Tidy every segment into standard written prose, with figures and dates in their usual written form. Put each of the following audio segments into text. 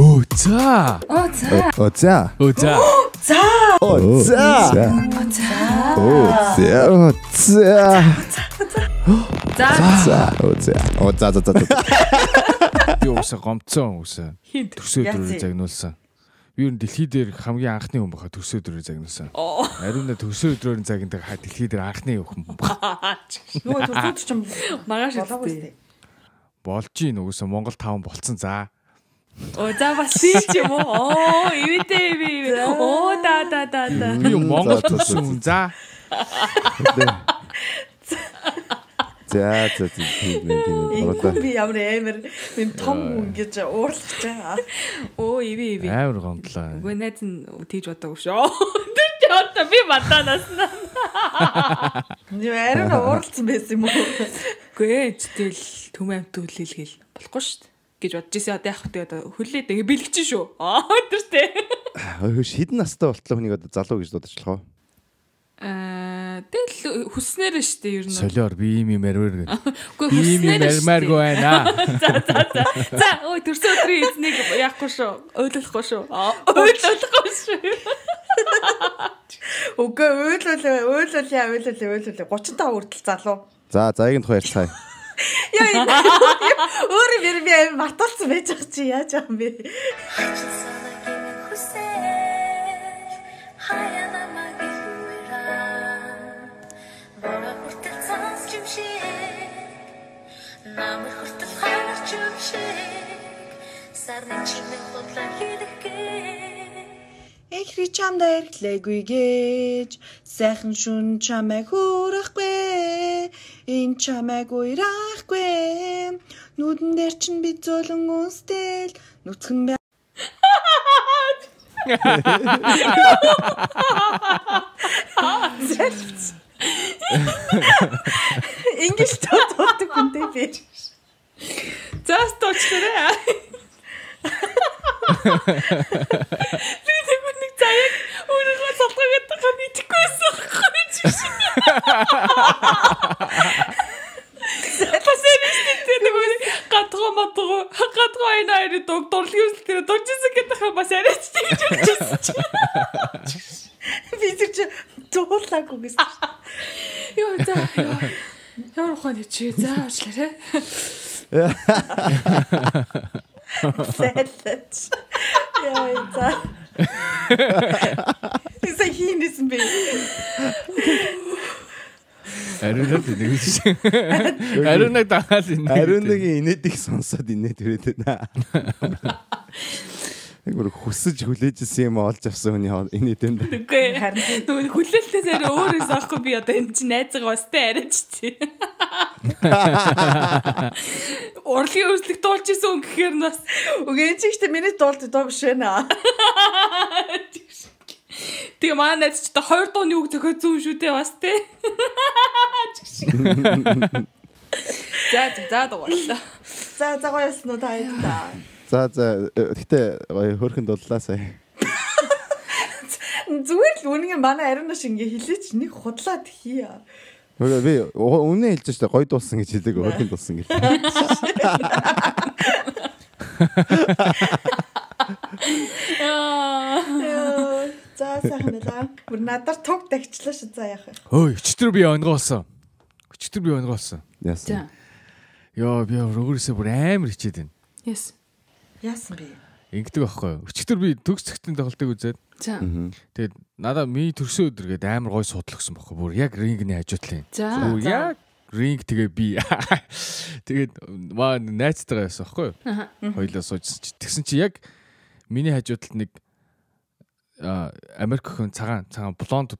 Оо за. Оо за. Оо за. Оо за. За. Оо за. Оо за. Оо за. За. Оо за. Оо за. Би уусаа гомцсон уусаа. Хинт. Төрсөдрөөр загнуулсан. Би ер нь дэлхий дээр хамгийн анхны хүн баха төрсөдрөөр загнуулсан. Ариуна төрсөдрөөр загнадаг дэлхий дээр анхны хүн баха. Нөгөө төрсөд ч юм магаш болоогүй. Болж ийн уусаа Монгол 5 болцсон за. Оо за бас тийч юм уу? Оо ивэтэй ивэ. Оо да. Би Монгол төрсөн хүн за. За тийм. Би ямар амар юм том хүн гэж уурлах чаа. Оо ивэ. Амар гомдлоо. Үгүй найз нь тийж бодоогүй шүү. Тэр ч одоо би матанаас наа. Юу арай уурлцсан байсан юм уу? Үгүй тэгэл төм амт үлээлгээл болохгүй шүү дээ гэж бодож ирсэн. Одоо яах вэ? Одоо хүлээд ингээ бэлгэж шүү. Өдөртэй. Хідэн настай болтлоо хүнийг одоо залуу гэж дуудчихлаа. Тэгэл хүснээр шүү дээ ер нь. Солиор би юм ярмаар. Үгүй хүснээр ярмааргүй байна. За ой төрсөн өдрийн эзнийг яахгүй шүү. Ойлгохгүй шүү. Ойлгохгүй шүү. Үгүй ойлуулъя 35 хүртэл залуу. За заягийн тухай ярьцгаая. Яа өөрөө би марталцсан байж байгаа чи яаж байгаа юм бэ? Эхри чамдаа эргэлээгүй гэж сайхан шүн чамайг хүрахгүй энэ чамайг уйрахгүй нүдэн дээр чинь би зөөлөн үнстэл нүцгэн Инглиш тоодог хүнтэй би. Заас тоочлаа. Би нэг заяг өөрөө салгагаад байгаа мэдчихгүйсэн гэж. Гадгаа энэ хоёрын дурлын үсэл дээр дуржсэн гэдэг юм бас арайч тэгж өгчээсэн чи. Би тэр чи зуулаагүй гэсэн. Йоо за. Ямар ухааны чи за уучлаарай. Сэлэч. Яа за. Isa хийнэсэн бэ. Ариунаг нэгж. Ариунаг дагаал инээ. Ариунагийн инээдийг сонсоод инээд ирээд байна. Нэг хүсэж хүлээжсэн юм олж авсан хүний инээд юм да. Үгүй харин нөгөө хүлээлтээс өөрөөс авахгүй би одоо энэ чинь найзгаа бастай арайч чи. Урлагийн үслэг дуулж исэн хүн гэхээр нас. Үгүй энэ ч ихтэй миний дуулт дуу биш ээ. Тэгээ манай найз ч та 2 дууны үг зөхөө зүүн шүү дээ бас тий. За дуулаа. За гоёсэн уу та хэд За гэтээ гоё хөөрхөн дууллаа сая. Зүгээр л үнэн манай ариунаш ингээ хэлээч нэг худлаад хийя. Би үнэн хэлж штэ гоё дуулсан гэж хэлээг хөөрхөн дуулсан гэл. За сайхан нэлээ. Бүр надаар туг тагчлаа ш за яах вэ? Ой, өчтөр би онгоолсон. Яасан. Йоо, би өөрөөсөө бүр амар хичээд байна. Yes. Яасан бэ? Ингэдэг байхгүй. Өчтөр би төгс цэгтэн тоглолтыг үзээд. За. Тэгээд надаа миний төрсөн өдөр гээд амар гой судлахсан байхгүй. Бүр яг рингний хажуутлын. Бүр яг ринг тэгээ би. Тэгээд маа найзтайгаа яасан байхгүй. Хоёлоо суужсан чи. Тэгсэн чи яг миний хажуутлалт нэг Америк охин цагаан блонд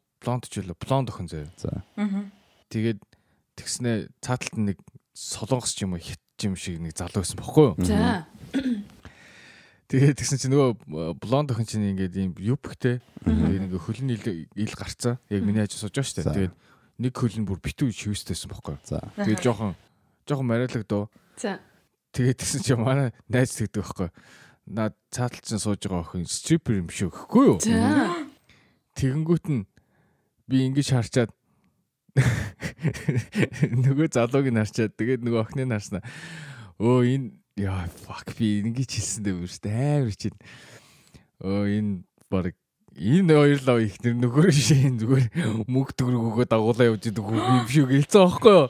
охин заяа. За. Тэгээд тэгснэ цааталт нэг солонгос ч юм уу хит юм шиг нэг залуу байсан бохгүй юу? За. Тэгээд тэгсэн чи нөгөө блонд охин чинь ингээд юм юпхтэй. Тэгээд нэг хөлн ил гарцаа. Яг миний хажуу сууж байгаа шүү дээ. Тэгээд нэг хөлн бүр битүү шивстэйсэн бохгүй юу? За. Тэгээд жоохон мариалагдав. За. Тэгээд тэгсэн чи манай найз тэгдэг бохгүй юу? Наад цааталт чинь сууж байгаа охин стрипер юм шиг гэхгүй юу? За. Тэгэнгүүт нь би ингэж харчаад нөгөө залууг нь харчаад тэгээд нөгөө охиныг харснаа. Өө энэ Яа fuck би ингэж хэлсэн дээ бүр амар чинь. Энэ баг энэ хоёрлоо их нэр нөхөр шин зүгээр мөнгө төгрөгөө дагуулаа явж идэг юм шүү гэлцээ байхгүй юу.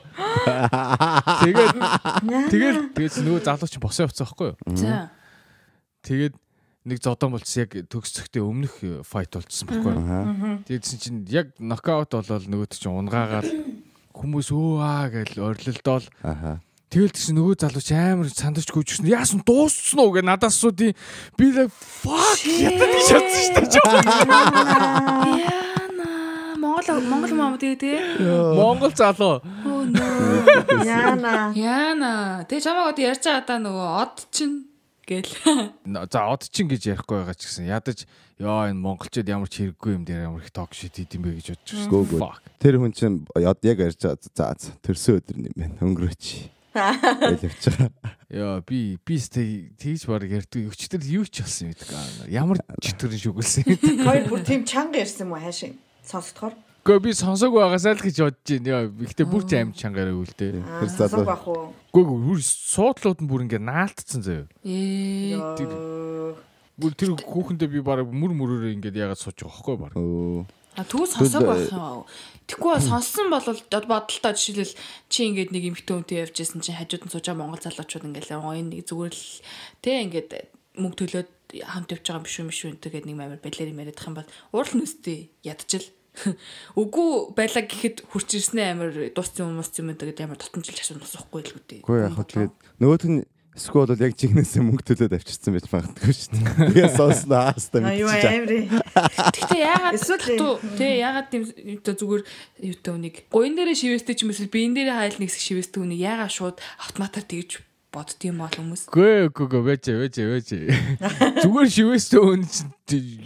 Тэгээд нөгөө залуу чинь босоо явцсан байхгүй юу. За. Тэгээд нэг зодон болчихсон яг төгсөхдөө өмнөх файт болчихсон байхгүй юу. Тэгээдсэн чинь яг нокаут болол нөгөөд чинь унгаагаал хүмүүс гэж орилдоол. Тэгэл чинь нөгөө залуу чи амар сандарч гүйжсэн. Яасан дууссан уу гэ надаас асуудیں۔ Би л fuck ятад гэж бодсон шүү дээ. Яна Монгол мам тий. Монгол залуу. Яна. Тэ чамаа одоо ярьж байгаа даа нөгөө од чин гэл. За од чин гэж ярихгүй байгаа ч гэсэн ядаж яа энэ монголчууд ямар ч хэрэггүй юм дээр ямар их ток шит идэм бэ гэж бодож байна. Тэр хүн чинь яг ярьж за төрсөн өдөр юм байна. Өнгөрөөч. Яа би тэгж баг ярьдаг өчтөр юу ч болсон юм гэдэг. Ямар чөтгөрн шүглсэн. Хоёр бүр тийм чанга ярьсан юм уу хаашаа сонсохоор? Гэхдээ би сонсоогүй байгаасаа л гэж бодож байна. Гэхдээ бүр ч аим чангаар өвөлдөө. Тэр залуу бах уу? Гэхдээ суудлууд нь бүр ингээ наалтцсан заяа. Бүр тэр хүүхэндээ би баг мөрөөрөө ингээд яагаад сууж байгаа байхгүй баг. Тэгвэл сонсоог байх юм. Тэгэхгүй сонссон бол бодолтой жишээлбэл чи ингээд нэг эмхтэн үнтэй явж исэн чинь хажууд нь сууж байгаа монгол залуучууд ингээд энэ нэг зүгээр л тэ ингээд мөнгө төлөөд хамт явж байгаа юм биш үү тэгээд нэг амар байлаар юм яриадах юм бол уурал нүстэй ядчил. Үгүй байлаа гэхэд хурц ирснээ амар дууссан хүмүүс юм тэгээд амар тотомжилж асуун тусахгүй л үгүй. Үгүй яг тэгээд нөгөөх нь эсвэл бол яг жигнэсээ мөнгө төлөөд авчирсан байж магадгүй шүү дээ. Тэгээ сонсноо хаастаа мэдчихэж. Гэхдээ яагаад тийм зүгээр юутай үнийг гойн дээрээ шивэстэй ч юм эсвэл биен дээрээ хайл нэг хэсэг шивэстэй үнийг яагаад шууд автоматар тэгж бодд юм бол хүмүүс. Гүй вэж. Зүгээр шивэстэй үн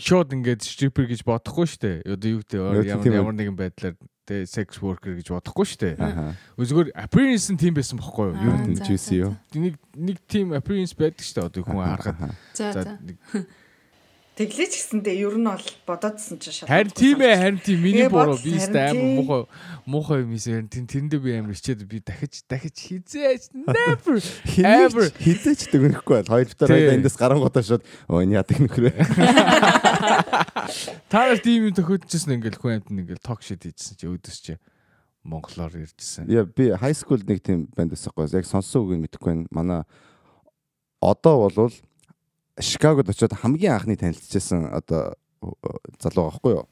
шууд ингээд stripper гэж бодохгүй шүү дээ. Одоо юу гэдэг ямар нэгэн байдлаар тэ sex worker гэж бодохгүй шүү дээ. Зүгээр appearance нь тийм байсан бохгүй юу? Юу юм juicy юу? Нэг тийм appearance байдаг шүү дээ. Одоо хүн харахад. За. Тэглэж гисэндээ ер нь бол бодоодсэн ч шат. Харин тийм миний буруу би амар муухай юм ийсэн. Тэрэндээ би амар хичээд би дахиж хизээч never ever хизээч дэгнэхгүй бол хоёр дотор эндээс гарангуудаа шууд энэ яадаг нөхрөө. Та тийм юм тохиодчихсан ингээл хүн амт ингээл ток шит хийжсэн чи өөдөөс чи монголоор ярьжсэн. Яа би high school нэг тийм банд байсаахгүй. Яг сонссон үг нь мэдэхгүй байна. Манай одоо болвол Шикагод очиод хамгийн анхны танилцчихсан одоо залуу байхгүй юу?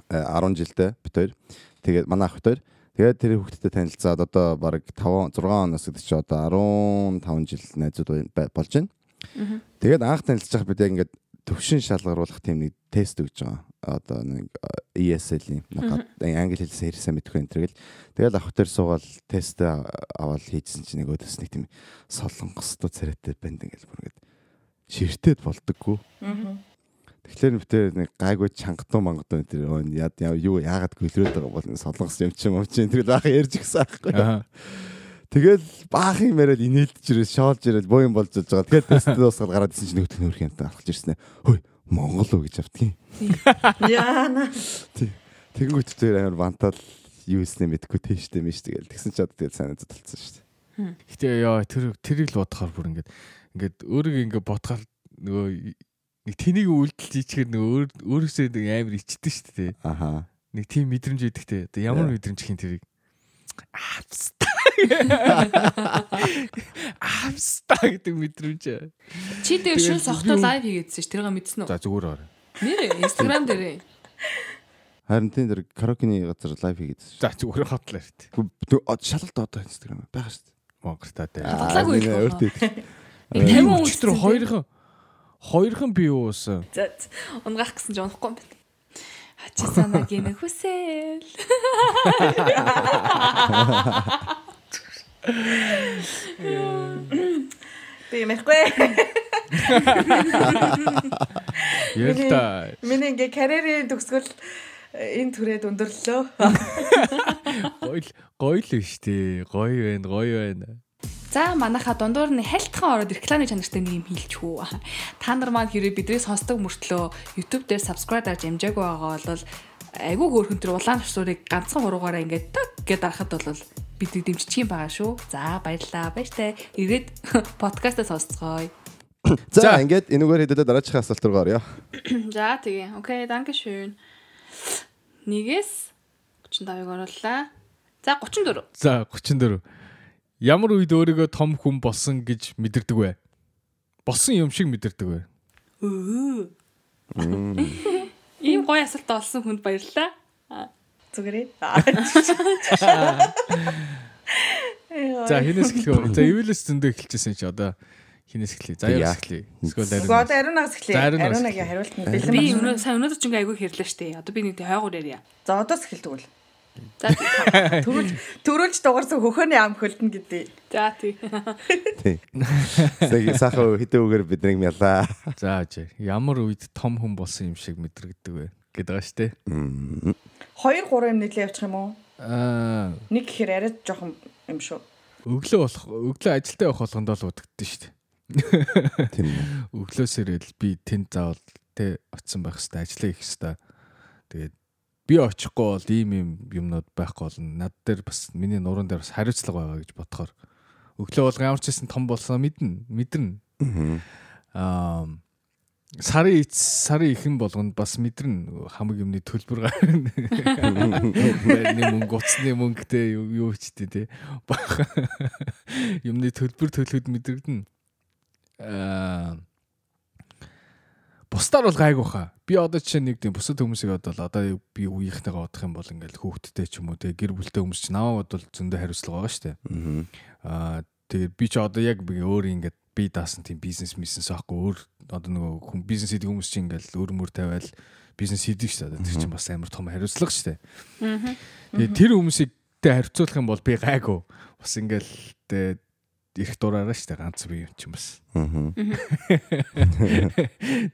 10 жилдээ бит хоёр. Тэгээд манай ах бит хоёр. Тэгээд тэр хүүхдтэй танилцаад одоо баг 5 6 оноос гэдэг чи одоо 15 жил найзууд болж байна. Тэгээд анх танилцж байхад бид яг ингээд төвшин шалгаруулах тийм нэг тест өгж байгаа. Одоо нэг ESL-ийн англи хэлээр ирсэн мэдгүй энэ төрөл. Тэгээд ах бит хоёр суугаад тест аваад хийжсэн чинь нэг өдөөс нэг тийм солонгостой царайтай банд ингээд бүр ингээд ширтэд болдоггүй. Тэгэхээр битээ нэг гайгүй чангатуу мангатуу тэр юу яагаад гөлрөөд байгаа бол солонгос юм чи тэр баахан ярьж гисэн аахгүй. Тэгэл баахан юм яриад инээлдэж ирээ шоолж ирээд боо юм болж байгаа. Тэгээд тест дуусгаад гараад ирсэн чинь нөгөөх нь хөрх юмтай алхаж ирсэн ээ. Хөөе Монгол уу гэж автгийн. Яана. Тэгэнгүүт тэр амар бантал юу хийснэ мэдгүй тийштэй мэш тэгэл. Тэгсэн ч одоо тэгэл санаад талцсан шүү дээ. Гэтэ яа тэрийг л бодохоор бүр ингээд өөрийгөө ингээ бодохоор нөгөө нэг тэнийг үйлдэл хийчихэр нөгөө өөрөөсөө нэг амар ичдэн шүү дээ. Нэг тийм мэдрэмж өгдөг те. Одоо ямар мэдрэмж хийн тэрийг Авста гэдэг мэдрэмж. Чи дээр шүн сохтой лайв хийгээдсэн ш. Тэрийг мэдсэн үү? За зүгээр аа. Нэр Instagram дээр. Харин тэр караокений газар лайв хийгээдсэн. За зүгээр хотлоо шүү дээ. Шалгалт одоо Instagram байгаа шүү дээ. Монголтай дээ. Хадлаагүй өөртөө. 50 өчтөр хоёрхан би уусан. За унгаах гэсэн ч унахгүй юм байна. Хачи санаагийн хүсэл. Би мэхгүй. Ялта. Миний ингээ карьерийн төгсгөл энэ түрээд өндөрлөө. Гоё л штэ. Гоё байна. За манайха дундуур нь хайлтхан ороод рекламын чанартай нэг юм хийлчихв. Та нар маань хэрэг бидний сонсдог мөртлөө YouTube дээр subscribe дарж амжаагүй байгаа бол айгүй хөөрхөн төр улаан тусуурыг ганцхан хуруугаараа ингээд таг гэдээ дарахад бол бидний дэмжиж юм байгаа шүү. За баярлалаа. Баяртай. Ирээд подкастаа сонсцгоё. За ингээд энэгээр хэдүүлээ дараачихсан асуулт руу орё. За тэгээ. Окей, danke schön. Нэгээс 35-ыг орууллаа. За 34. За 34. Ямар үед өөрийгөө том хүн болсон гэж мэдэрдэг вэ? Болсон юм шиг мэдэрдэг вэ? Ийм гоё асуулт олсон хүнд баярлалаа. Зүгээрээ. За хинээс эхлэх үү? За Эвэлэс зөндөө эхэлчихсэн чи одоо хинээс эхлэе. Заяас эхлэе. Эсвэл Одоо ариунаас эхлэе. Ариунагийн хариулт нь бэлэн. Би өнөөдөр ч ингээ айгүй хэрлээ штэ. Одоо би нэг хойгоор ярья. За одоос эхэлдэг үл. За Төрүүлж дугарсан хөхөөний ам хөлдөн гэдэг. За тий. Сахаа хэдэн үгээр биднийг мялаа. За ажээ. Ямар үед том хүн болсон юм шиг мэдрэгдэг вэ гэдэг байгаа штэ. 2-3 юм нийлээ явчих юм уу? Нэг гэхээр арай жоохон юм шүү. Өглөө ажилдаа явах болгонд л удагддаг штэ. Тийм. Өглөөс ирэл би тэнд заавал тэ очсон байх хэвээр ажиллаа хийх хэвээр. Тэгээд би очихгүй бол ийм юмнууд байхгүй болно. Над дээр бас миний нуруунд дээр бас хариуцлага байгаа гэж бодохоор өглөө бол ямар ч гэсэн том болсон мэдэрнэ. Сарын ихэн болгонд бас мэдэрнэ хамаг юмны төлбөр гарна. Нэг мөнгө уцсны мөнгөтэй юу ч тий. Юмны төлбөр төлөхөд мэдрэгдэн. Бусдаар бол гайгүй хаа. Би одоо жишээ нэг тийм бусад хүмүүсийг одоо би үеийнхнийгээ бодох юм бол ингээл хүүхдтэй ч юм уу те гэр бүлтэй хүмүүс ч намайг бодвол зөндөө хариуцлага байгаа шүү дээ. Тэгээд би ч одоо яг өөр ингээд би даасан тийм бизнес аахгүй өөр одоо нөгөө хүн бизнес хийдэг хүмүүс чинь ингээл өөр тавиал бизнес хийдэг шүү дээ. Тэр чинь бас амар том хариуцлага шүү дээ. Тэгээд тэр хүмүүсийгтэй харьцуулах юм бол би гайгүй. Бас ингээл их дураараа штэ ганц би юм чинь бас.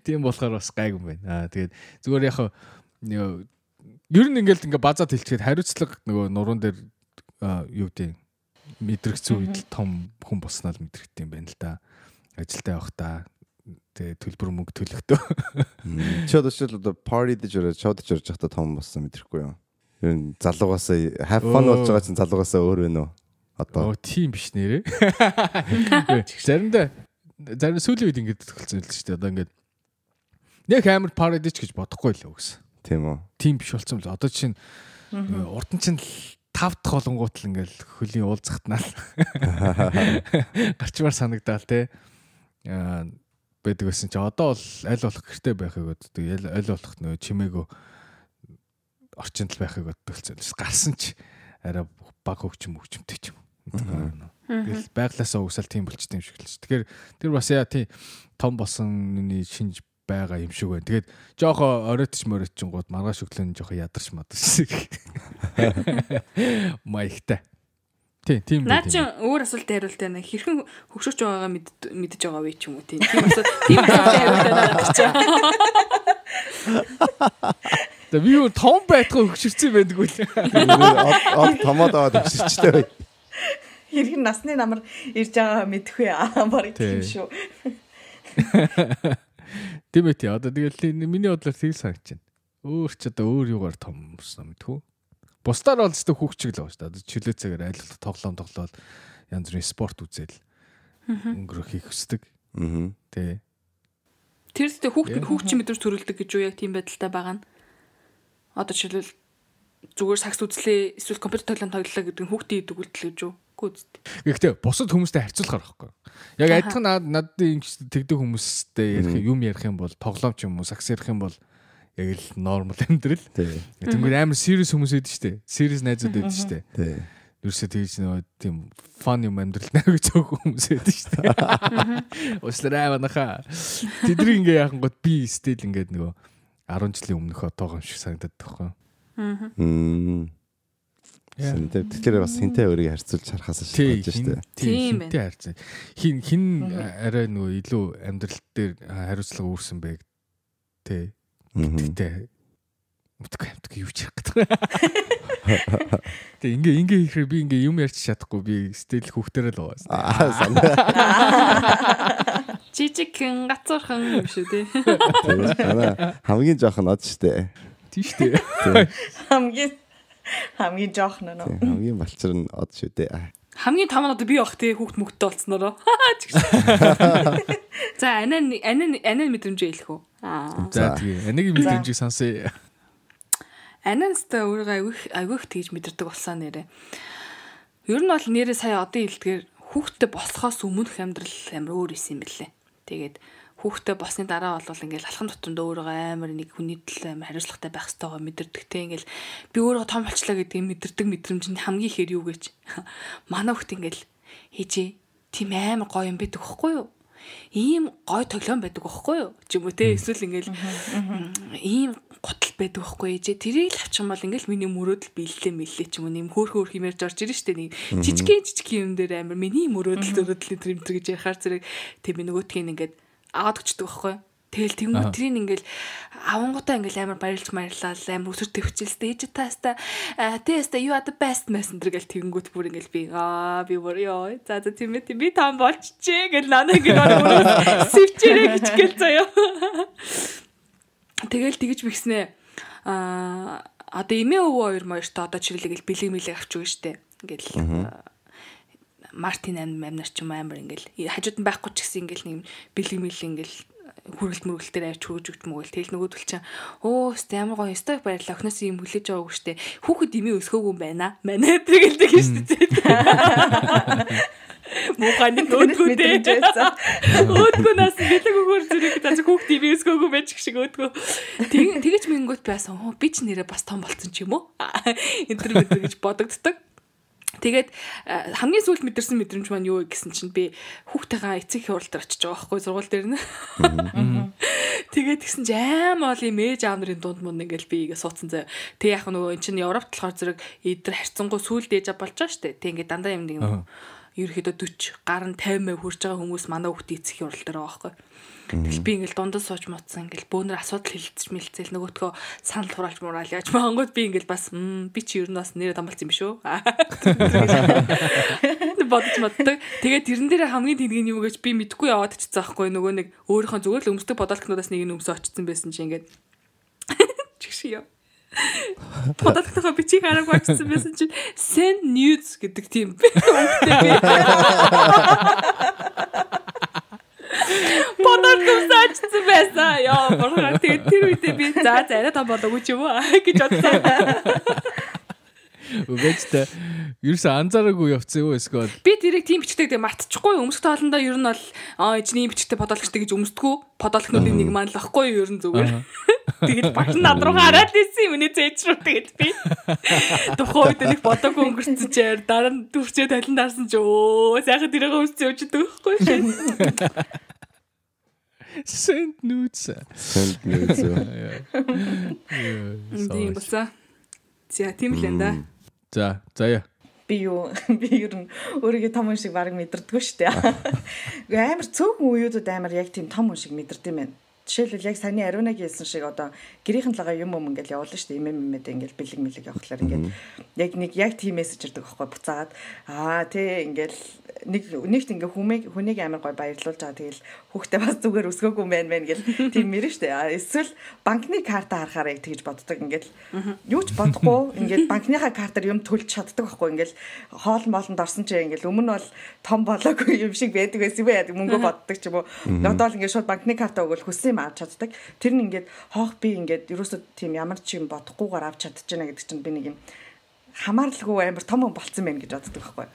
Тийм болохоор бас гайгүй юм байна. Тэгээд зүгээр яг ер нь ингээ базаад хэлчихэд хариуцлага нөгөө нуруунд дээр юу гэдэг мэдрэгцэн үед том хүн болсноо л мэдрэгдэх юм байна л да. Ажилдаа явахдаа тэгээ төлбөр мөнгө төлөхдөө. Чод одоо party дээр чод жирж явахдаа том болсон мэдрэхгүй юу? Ер нь залуугаас have fun болж байгаа чинь залуугаас өөр вэ нөө? Одоо тийм биш нэрээ. Зарим сүүлийн үед ингэж төгөлцөн л шүү дээ. Одоо ингэж нэг амар парадич гэж бодохгүй л үгүйс. Тийм үү. Тийм биш болсон л. Одоо чинь урд нь чинь 5 дахь олонгууд л ингээл хөлийн уулзахтнаал. Гарчмаар санагдаал те. Байдаг байсан чи одоо бол аль болох гэртэй байхыг боддог. Аль болох нөө чимээгөө орчинд л байхыг боддог л. Гарсан ч арай баг хөгчмтэй ч юм. Тэгэл байглаасаа угсаал тийм болчтой юм шиг л. Тэгэхээр тэр бас яа тий том болсонны шинж байгаа юм шиг байна. Тэгээд жоохоо оройтч мөрөччингууд маргааш өглөө жоохоо ядарч мадарч. Маягтай. Тийм. Наа чи өөр асуулт хариултаа нэг хэрхэн хөгшөрч байгаагаа мэдэж байгаа вэ ч юм уу тийм асуулт тийм хариултаа надад чи. Би юу том байтгаа хөгшөрсөн юм байдгүй л. Томоод аваад хөгшөрчтэй бай. Хэрхэн насны намар ирж байгаа мэдэх вэ? Барыг тийм шүү. Тийм ээ. Одоо тэгэл миний бодлоор тийм санагч байна. Өөр ч одоо өөр юугаар том болсон мэдхүү. Бусдаар бол зөвхөн хүүхчиг л байгаа шүү дээ. Чөлөө цагаар айл тоглоол янз бүрийн спорт үзэл өнгөрөх хийх хүсдэг. Тэ. Тэр хүүхч мэдрэмж төрүүлдэг гэж юу яг тийм байдалтай байгаа нь. Одоо жишээлбэл зүгээр сакс үзлээ эсвэл компьютер тоглоом тоглолоо гэдэг нь хүүхдийн идэг үйлдэл гэж юу? Гэхдээ бусад хүмүүстэй харьцуулахаар байхгүй. Яг адилхан надад тэгдэг хүмүүстэй ярих юм бол тоглоом ч юм уу сакс ярих юм бол яг л нормал амьдрал. Тэгмээ амар serious хүмүүс байдаг шүү дээ. Serious найзууд байдаг шүү дээ. Юусе тэгж нөгөө тийм fun юм амьдрал найгч өөх хүмүүс байдаг шүү дээ. Уучлаарай манайхаа. Тэдний ингээ яахан гот би стил ингээд нөгөө 10 жилийн өмнөх отоогоо юм шиг санагдаад байхгүй. Тэгэхээр бас хинтэй өөрийг харьцуулж харахаас шалтгаалж штэ. Тийм хинтэй харьцаа. Хин арай нөгөө илүү амьдрал дээр хариуцлага үүрсэн бэ. Тэ. Тэ. Мутгай юу ч ярих гэдэг. Тэ ингээ ихрээ би ингээ юм ярьж чадахгүй би стил хүүхдэрэл байгаа. Жижигхэн гацуурхан юм шүү дээ. Хамгийн жоохон од штэ. Тийм штэ. Хамгийн Хамгийн жоох нөө. Хамгийн балчир нь од шүү дээ. Хамгийн том нь одоо би бах тий хүүхд мөхтэй болцсноо. За анаа мэдрэмж хэлэх үү? За тэгээ анагийн мэдрэмжийг сонсъё. Анаастай өөрөө айгүйх тэгж мэдэрдэг болсон нэрэ. Ер нь бол нэрээ сая одоо хэлдгээр хүүхдтэй босхоос өмнөх амьдрал амар өөр исэн юм бэлээ. Тэгээд хүүхдтэй босны дараа бол ингээл алхам дотронд өөрөө амар нэг хүний төлөө амар хариуцлагатай байх ёстойгоо мэдэрдэгтэй ингээл би өөрөө том болчлаа гэдгийг мэдэрдэг мэдрэмж нь хамгийн ихээр юу гэж манай хүүхд ингээл хийжээ тийм амар гоё юм байдаг байхгүй юу? Ийм гоё тоглоом байдаг байхгүй юу? Ч юм уу те эсвэл ингээл ийм гутал байдаг байхгүй ээжээ тэрийг л авчих юм бол ингээл миний мөрөөдөл биеллээ ч юм уу нэм хөөх хэмээрж орж ирэн штэ нэг жижигхэн юм дээр амар миний мөрөөдөл тэр гэж яхаар зэрэг тэг би нөгөөтгийг ингээд аваад өчдөг байхгүй. Тэгэл тэгмүү тэрийг ингээл авангуудаа ингээл амар баярлал амар өсөр төвчэлстэй ээж таастаа теста you are the best messenger гэл тэгэнгүүт бүр ингээл би бүр ёо за тийм ээ би том болчихжээ гэл нана ингээл сэвчээрээ гэж гэл заяа. Тэгэл тэгж бихснэ одоо эмээ өвөө хоёр моёртой одоо чиглэлгээл бэлэг авч өгнө штэ. Ингээл Мартин амнаар ч юм амар ингээл хажууд нь байхгүй ч гэсэн ингээл нэг бэлэг ингээл хүргэлт дээр авч хөргөж өгч мөгөл тэгэл нөгөөдөл чинь өстө ямар гоё өстө баярлаа охноос юм хүлээж байгаагүй штэ хүүхэд имээ өсгөөгүй юм байна манай тэгэлдэг штэ моханы өөдгөнөөс бэлэг өгөр зэрэг тань хүүхэд имээ өсгөөгүй байж шиг өөдгөө тэгэж мингүүт байсан би ч нэрээ бас том болцсон ч юм уу энэ төр гэж бодогддог. Тэгээд хамгийн сүүлд мэдэрсэн мэдрэмж маань юу гэсэн чинь би хүүхдтэйгээ эцэг хуралдаар очиж байгаа байхгүй сургууль дээр нь. Тэгээд тэгсэн чинь аим ол юм ээж аав нарын дунд мөн ингээл би игээ суудсан заяа. Тэг яг нөгөө эн чинь Европт болохоор зэрэг эдэр харьцангуй сүүлд ээж болж байгаа штэ. Тэг ингээд дандаа юм нэг ерөөхдөө 40 гар нь 50% хүрж байгаа хүмүүс манай хүүхдийн эцэг хурал дээр байгаа байхгүй. Тэгэл би ингээл дундаа сууж мутсан ингээл бөөнөр асуудал хэлэлцэж мэлцэл нөгөөдгөө санал хураалж мураал яаж маангууд би ингээл бас би чи ер нь бас нэрээ дамбалцсан юм шүү. Бодож моддаг. Тэгээд тэрэн дээр хамгийн тэдгийн юм гэж би мэдгүй яваад чицсэн байхгүй нөгөө нэг өөрийнхөө зүгээр л өмсдөг бодолтнуудаас нэг нь өмсө очсон байсан чи ингээд чигшээ. Подолтохоо би чих хараг очсон байсан чи send nudes гэдэг тийм подолтох сачсан байсан. Яа бороо тэгээд тэр үедээ би за арай том болоогүй ч юм уу гэж бодсон. Үгээжтэй ерөөсөө анзаараагүй явцсан юу эсвэл би тэрийг тийм бичдэг мартчихгүй өмсөх тоолондоо ер нь бол эзний бичгтэй подолгочтой гэж өмсдгүү подолгонуудын нэг маань л ахгүй ер нь зүгээр. Тэгэл багш над руу хараад ирсэн юм нэ зээчрүү тэгээд би тухайн үед нэг бодоогүй өнгөрцөн чээр дараа нь дүрчээ талан дарсан ч өө сайхан тэрийг өмссөн өчдөг байхгүй шин. Send nudes. Тийм босаа. За тийм л энэ да. За. Би ер нь өөрийгөө том хүн шиг баг мэдэрдэггүй шүү дээ. Амар цөөхөн үеүүдэд амар яг тийм том хүн шиг мэдэрдэг юм байна. Жишээлбэл яг саяны Ариунаг хэлсэн шиг одоо гэрийнхэн лагаа юм ингээл явуулна шүү дээ. Имэмэд ингээл бэлэг явахлаар ингээд яг тийм мессеж ирдэг байхгүй буцаагаад тий ингээл нэгт ингээ хүнийг амар гой баярлуулж байгаа. Тэгэл хүүхдээ бас зүгээр өсгөөгүй юм байна гэл тийм мэрэн штэ. Эсвэл банкны карта харахаар яг тэгж боддог. Ингээл юу ч бодохгүй ингээд банкныхаа картаар юм төлж чаддаг байхгүй. Ингээл хоол моолонд орсон чи ингээл өмнө бол том болоогүй юм шиг байдаг байсан юм яа мөнгө боддог ч юм уу. Одоо л ингээд шууд банкны карта өгөл хүссэн юм авч чаддаг. Тэр нь ингээд хоох би ингээд ерөөсөө тийм ямар ч юм бодохгүйгээр авч чадчихна гэдэг чинь би нэг юм хамааралгүй амар том болцсон байх гэж боддог байхгүй.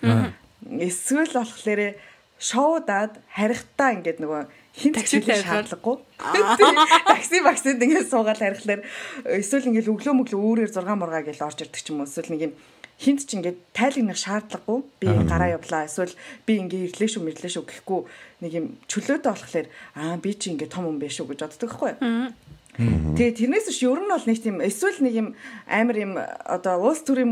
Эсвэл болохоор шоудаад харихтаа ингээд нөгөө хин такситэй шаардлагагүй. Такси багсад ингээд суугаад харихлаар эсвэл ингээд өглөө өөрөөр 6 мургаа гэж орж ирдэг ч юм уу. Эсвэл нэг юм хинт ч ингээд тайлагнах шаардлагагүй. Би гараа явлаа. Эсвэл би ингээд ирлээ шүү гэхгүй нэг юм чөлөөтэй болохоор би чи ингээд том хүн биш үү гэж боддог байхгүй. Тэгээ тэрнээс ч ер нь бол нэг тийм эсвэл нэг юм амар юм одоо уус төрийн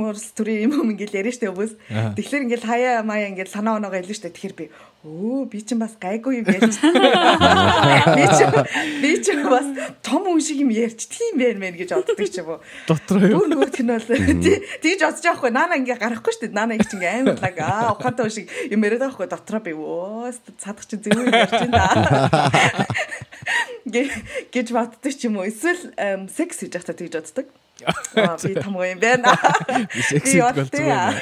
юм ингээл яриа штэ өвс. Тэгэхээр ингээл хаяа маяа ингээл санаа оноогоо хэлнэ штэ. Тэгэхээр би би чинь бас гайгүй юм ярьж. Би чинь бас том хүн шиг юм ярьж тийм байна гэж боддог ч юм уу. Дотроо юу. Нөгөөх нь бол тийж бодож байгаа хгүй. Наана ингээ гарахгүй штэ. Наана их чинь амар лаг ухаантай шиг юм яриад байгаа хгүй. Дотроо би цадах чинь зөв юм ярьж байна. гэж боддог ч юм уу. Эсвэл секс хийж байхдаа тэгж боддог. Би том юм байна. Секс хийдэг болсон байна.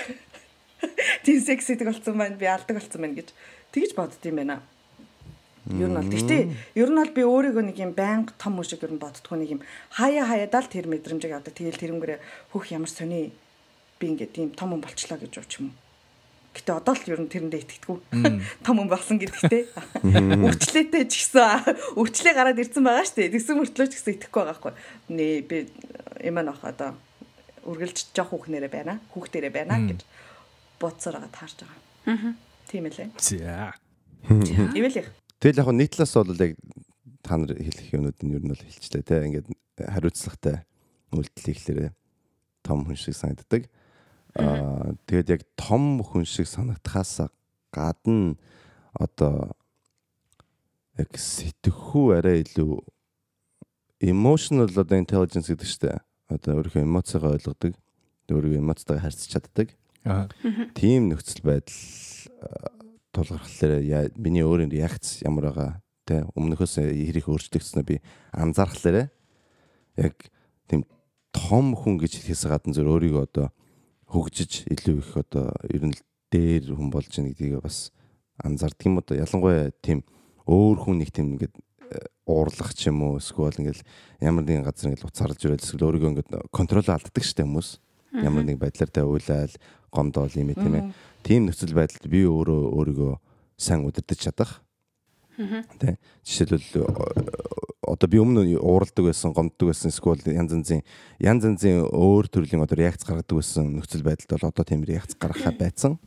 Тийм секс хийдэг болсон байна. Би алдаг болсон байна гэж тэгж бодд юм байна. Ер нь бол гэхдээ ер нь бол би өөрийгөө нэг юм байнга том хүн шиг ер нь боддгоо нэг юм хаяадаа л тэр мэдрэмжийг авдаг. Тэгэл тэрнгээрээ хөх ямар сони би ингээд тийм том хүн болчлоо гэж ууч юм. Гэтэ одоо л ер нь тэрэндээ итгэдэггүй. Том хүн болсон гэдэгтэй. Өвчлөөтэй ч гэсэн өвчлөө гараад ирсэн байгаа шүү дээ. Тэгсэн мөртлөө ч гэсэн итгэхгүй байгаа байхгүй. Нээ би юм аах одоо үргэлж жоох хүүхнэрээ байна. Хүүхдэрээ байна гэж бодсоор байгаа таарч байгаа. Тийм ээ. За. Ивэл их. Тэгэл яг нийт талаас бол яг та нар хэлэх юмнууд нь ер нь бол хэлчихлээ те. Ингээд хариуцлагатай үйлдэл хийхлээрээ том хүн шиг санагддаг. Тэгээд яг том хүн шиг санагдахаас гадна одоо яг сэтгэхүй арай илүү emotional одоо intelligence гэдэг чтэй. Одоо өөрийнхөө эмоцойгоо ойлгодог, өөрийнхөө эмоцтойгоо харьцаж чаддаг. Тийм нөхцөл байдал тулгархлаараа миний өөрийн реакц ямар байгаа те өмнөхөөс хэрэг өөрчлөгдснөө би анзаархлаараа яг тийм том хүн гэж хэлэхээс гадна зөв өөрийгөө одоо хөгжиж илүү их одоо ер нь дээр хүн болж байгаа гэдгийг бас анзаардаг юм одоо ялангуяа тийм өөр хүн нэг тийм ингээд уурлах ч юм уу эсвэл ингээд ямар нэгэн газар ингээд уцаарлаж ирэл эсвэл өөрийгөө ингээд контрол алддаг штэ хүмүүс ямар нэг байдлаар та уйлал гомдол юм тийм ээ тийм нөхцөл байдалд би өөрийгөө сайн удирдах чадах. Тэ жишээлбэл одоо би өмнө ууралдаг байсан, гомддог байсан, эсвэл янз янзын өөр төрлийн одоо реакц гаргадаг байсан нөхцөл байдалд бол одоо тийм реакц гаргахаа байсан.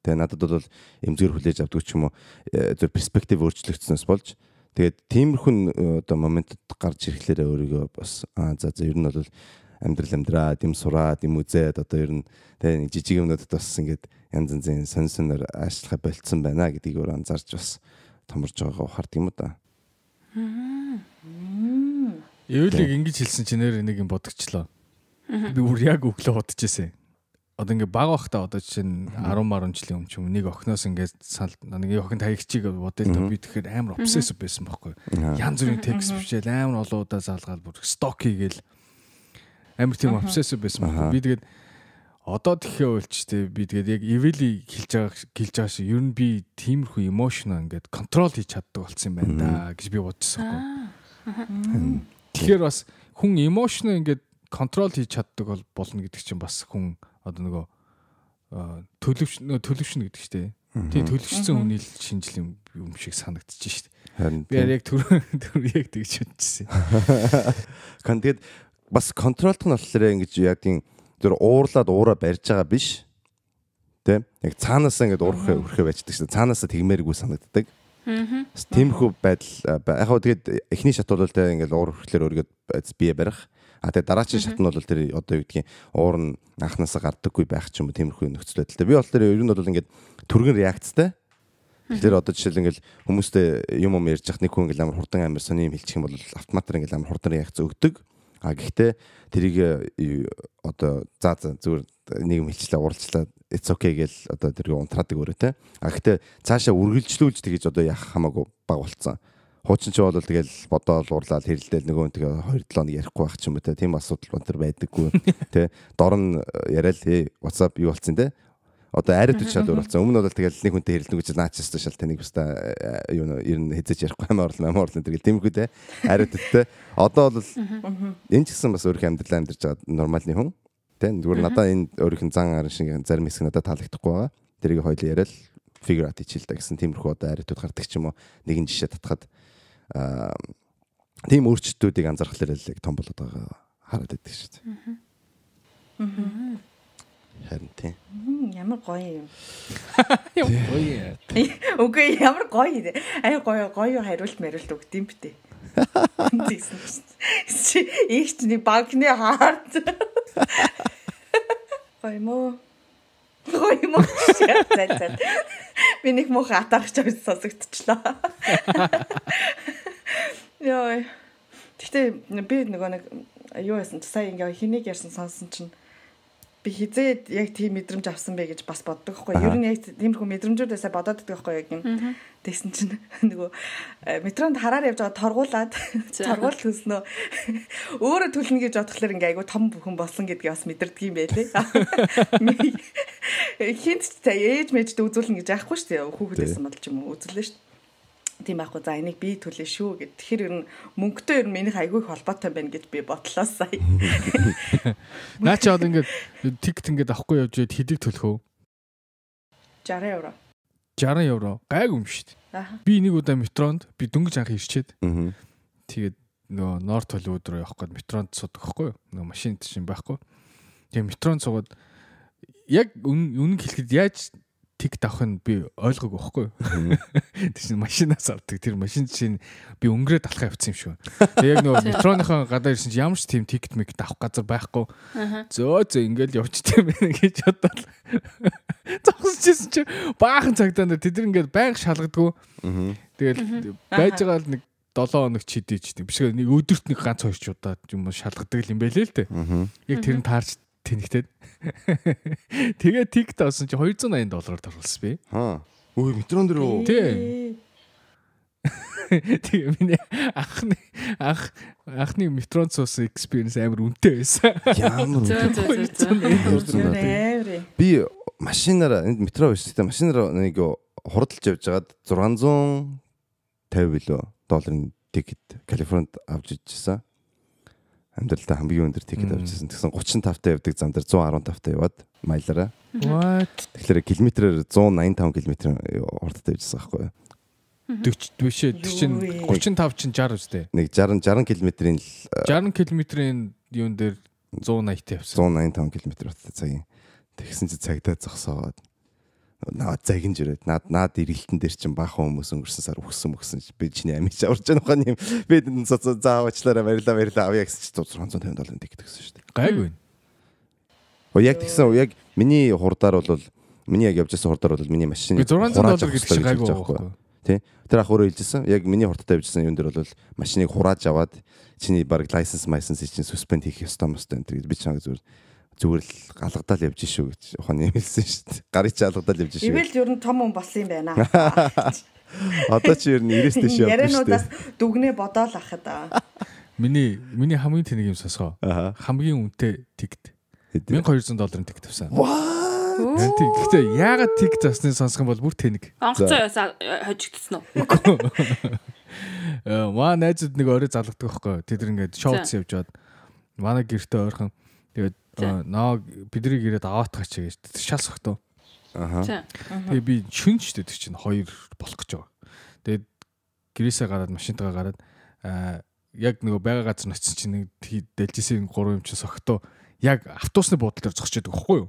Тэгээ надад бол эмзэгэр хүлээж авдаг ч юм уу зөв перспектив өөрчлөгдсөнөөс болж тэгээд тиймэрхүү одоо моментод гарч ирэхлээр өөрийгөө бас за ер нь бол амьдрал дэм сураад юм үзээд одоо ер нь тэгээ жижиг юмнуудад бас ингээд янз янзын сонир ажиллахаа болцсон байна гэдгийг өөр анзаарч бас томорж байгаагаа ухаардаг юм да. Эвлиг ингэж хэлсэн чинь нэг юм бодогчлоо. Би бүр яг өглөө бодож ирсэн. Одоо ингээд баг бахта одоо жишээ нь 10 жилийн өмнө ч юм нэг охиноос ингээд нэг охин таягчийг бодъё л би тэгэхээр амар обсессив байсан байхгүй. Янз бүрийн текст бичээл амар олон удаа залгаал бүр сток хийгээл амар тийм обсессив байсан байхгүй. Би тэгээд одоо тэгэхээр уйлчтэй би тэгээд яг эвэли гэлж байгаа шиг ер нь би тиймэрхүү эмошн ингээд контрол хийж чаддаг болсон юм байна да гэж би бодчихсон байхгүй. Тэгэхээр бас хүн эмошн ингээд контрол хийж чаддаг болно гэдэг чинь бас хүн одоо нөгөө төлөвшнө гэдэг чтэй. Тийм төлөвшсөн хүний шинжил юм шиг санагдчих шүү дээ. Би яг түр яг тэгж бодчихсон. Тэгээд бас контролт нь болохоор ингэж яг тийм зөв уурлаад уура барьж байгаа биш. Тэ? Яг цаанаасаа ингэж өрхөө байждаг шүү дээ. Цаанаасаа тэгмээргүй санагддаг. Тиймэрхүү байдал яг хөө тэгээд эхний шат бол тэ ингэж уур өрхлөөр өөрийгөө бие барих. Тэгээд дараагийн шат нь бол тэр одоо юу гэдгийг уур нь анханасаа гардаггүй байх ч юм уу тиймэрхүү нөхцөл байдалтай. Би бол тэр ер нь бол ингэж түргэн реакцтай. Тэгэхээр одоо жишээл ингээл хүмүүстэй юм ярьж хат нэг хүн ингээл амар хурдан амар сони юм хэлчих юм бол автоматар ингээл амар хурдан реакц өгдөг. Гэхдээ тэрийг одоо зүгээр нэг юм хэлчлээ уралчлаа it's okay гэл одоо тэрийг унтраадаг өөрөө те. Гэхдээ цаашаа үргэлжлүүлж тэгэж одоо яах хамаагүй баг болцсон. Хуучин ч бол тэгэл бодоол уурлаад хэрэлдээл нөгөө тэгээ 2-7 хоног ярихгүй байх ч юм уу те. Тийм асуудал өнтер байдаггүй те. Дорн яриад WhatsApp юу болцсон те. Одоо арайд үчаад уралцсан. Өмнө бол тэгэл нэг хүнтэй хэрэлдэнэ гэж наачсан шал танийг баста юу ер нь хэзэж ярихгүй амар орлоо тэгэл тиймэрхүү те. Арайд үттэй. Одоо бол энэ ч гэсэн бас өөрийнхөө амьдралаа амьдарч байгаа нормалны хүн. Тэ зүгээр надаа энэ өөрийнх нь зан арын шиг зарим хэсэг надад таалагдахгүй байгаа. Тэрийг хоёул яриад figure out хийчихэл та гэсэн тиймэрхүү одоо арайдууд гардаг ч юм уу нэгэн жишээ татхад тийм өөрчлөлтүүдийг анзаархлаар л том болоод байгаа хараад байдаг шүү дээ. Харин тийм. Ямар гоё юм. Ямар гоё. Үгүй ямар гоё. Гоё хариулт мэриулт өгд юм битээ. Тэгсэн чи их ч нэг багны хаард. Гоё мó. За. Би нэг муу хатаарч сонсогдчихлоо. Яа. Гэтэ би нөгөө нэг юу яасан сая ингээ хэнийг ярьсан сонсон чинь би хизээд яг тийм мэдрэмж авсан бэ гэж бас боддог хгүй. Ер нь яг тиймэрхүү мэдрэмжүүдээсээ бодоод идэх хгүй яг юм. Тэгсэн чинь нөгөө метронд хараар явж байгаа торгуулаад торгуул төснөө өөрөө төлнө гэж бодхолоор ингээ айгу том бүхэн болсон гэдгийг бас мэдэрдэг юм байлээ. Хинт ээж мэжд үзүүлнэ гэж яахгүй шүү дээ. Хүүхдээсэн бодол ч юм уу үзүүлнэ шүү дээ. Тийм байхгүй за энийг би төлөө шүү гэд. Тэгэхээр ер нь мөнгөтэй ер нь миний айгүй их холбоотой байна гэж би бодлоо сая. Наа чи одоо ингээд тикет ингээд авахгүй явж байд хэдийг төлөх вэ? 60 евро. 60 евро. Гайг юм шүү дээ. Би нэг удаа метронд би дөнгөж анх ирчээд. Тэгээд нөгөө Норт Холливуд руу явах гээд метронд суудаг байхгүй юу? Нөгөө машин чинь байхгүй. Тэгээд метронд суугаад яг үнэн хэлэхэд яаж тикет авах нь би ойлгоогүй байхгүй юу? Тэгсэн машинаас авдаг. Тэр машин чинь би өнгөрөөд алхаа явцсан юм шүү. Тэгээ яг нөгөө метроныхон гадаа ирсэн чинь ямар ч тийм тикет мэгт авах газар байхгүй. Зөө ингээл явчихсан байна гэж бодоод зогсчихсэн чинь баахан цагтаа тэд ингээд байнга шалгадгүй. Тэгэл байж байгаа л нэг 7 хоног ч хэдийч тийм биш нэг өдөрт нэг ганц хоёр ч удаа юм шалгадаг юм байлээ л дээ. Яг тэр нь таарч тэнэгтээд. Тэгээ тикет авсан чи $280 оруулсан би. Үй метрон дээр үү? Тий. Тэгээ миний анхны метронд суусан experience амар үнэтэй байсан. Ямар үнэтэй. Би машинаараа энд метро байсан. Машинаараа нэг хурдалж явж байгаад $650 билүү долларын тикет Калифорнид авч ижсэн. Амьдралдаа хамгийн өндөр тикет авчихсан. Тэгсэн 35-та явдаг зам дээр 115-та яваад майлаараа. What? Тэгэхээр километрээр 185 км хурдтай явжсан байхгүй юу? 40 бишээ. Тэр чинь 35 чинь 60 үстэй. Нэг 60 км-ийн 60 км-ийн юун дээр 180-та явсан. 185 км хурдтай цагийн. Тэгсэн чи цагдаа зогсоод наад загинж ирээд наад ирэлтэн дээр чинь баахан хүмүүс өнгөрсөн сар өгсөн би чиний амиж аварж байгаа нөхөн юм би заавчлаараа барилаа авъя гэсэн чинь $650 тикет өгсөн шүү дээ. Гайг байна. Яг тэгсэн яг миний хурдаар бол миний яг явж байсан хурдаар бол миний машины $600 гэдэг чинь гайг байхгүй. Тий. Тэр ах өөрөө хэлжсэн яг миний хурдтай явжсэн юм дээр бол машиныг хурааж аваад чиний баг license чинь suspend хийх ёстой мөстэй энэ би чанга зүгээр л галгадаал явж шүү гэж ухааны хэлсэн шүү дээ. Гарыг чи алгадаал явж шүү. Ивэл ер нь том хүн болсон юм байна. Одоо чи ер нь 90-с дэш явж шүү. Яриануудаас дүгнээ бодоол ахад. Миний хамгийн тэнэг юм сонсгоо. Хамгийн үнэтэй тикет. $1200 тикет авсан. Вау. Гэхдээ яагаад тикет авсныг сонсох юм бол бүр тэнэг. Онгоцоо хожигдсон уу? Маа найзууд нэг орой залгадаг байхгүй. Тэд ингээд шоуц явж бод. Манай гэртээ ойрхон тэгээд бидний гэрээд аваад гаач гэж шал согтоо. Тэгээ би шүнч дээ чинь 2 болох гэж байгаа. Тэгээд гэрээсээ гараад машинтайгаа гараад яг нөгөө байгаа газар очсон чинь нэг дэлжсэн 3 юм чинь согтоо яг автобусны буудлын дээр зогсож байдаг байхгүй юу?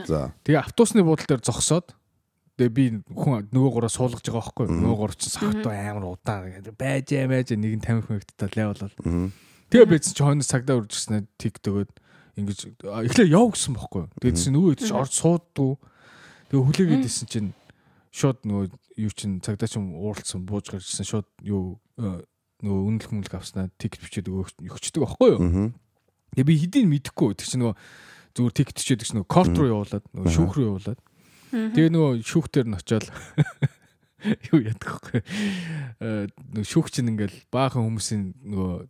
За. Тэгээ автобусны буудлын дээр зогсоод тэгээ би хүн нөгөө 3 суулгаж байгаа байхгүй юу? Нөгөө 3 чинь согтоо амар удаан байж нэг нь 50 минуттай левел бол. Тэгээ бийсэн чи хойноос цагдаа үржсэн тик төгөөд ингэж эхлээ яв гэсэн бохгүй. Тэгээд чинь нөгөө хэд ч орж суудгүй. Тэгээ хүлээгээд исэн чинь шууд нөгөө юу чинь цагдаа чинь ууралсан бууж гарчсан шууд юу нөгөө үнэлэх мөнгө авснаа тикет бичээд өгчдөг байхгүй юу. Тэгээ би хэдийг мэдэхгүй. Тэр чинь нөгөө зүгээр тикет бичээд гэж нөгөө корт руу явуулаад нөгөө шүүх рүү явуулаад. Тэгээ нөгөө шүүхтэр нь очиод юу яадаг вэ? Нөгөө шүүх чинь ингээл баахан хүмүүсийн нөгөө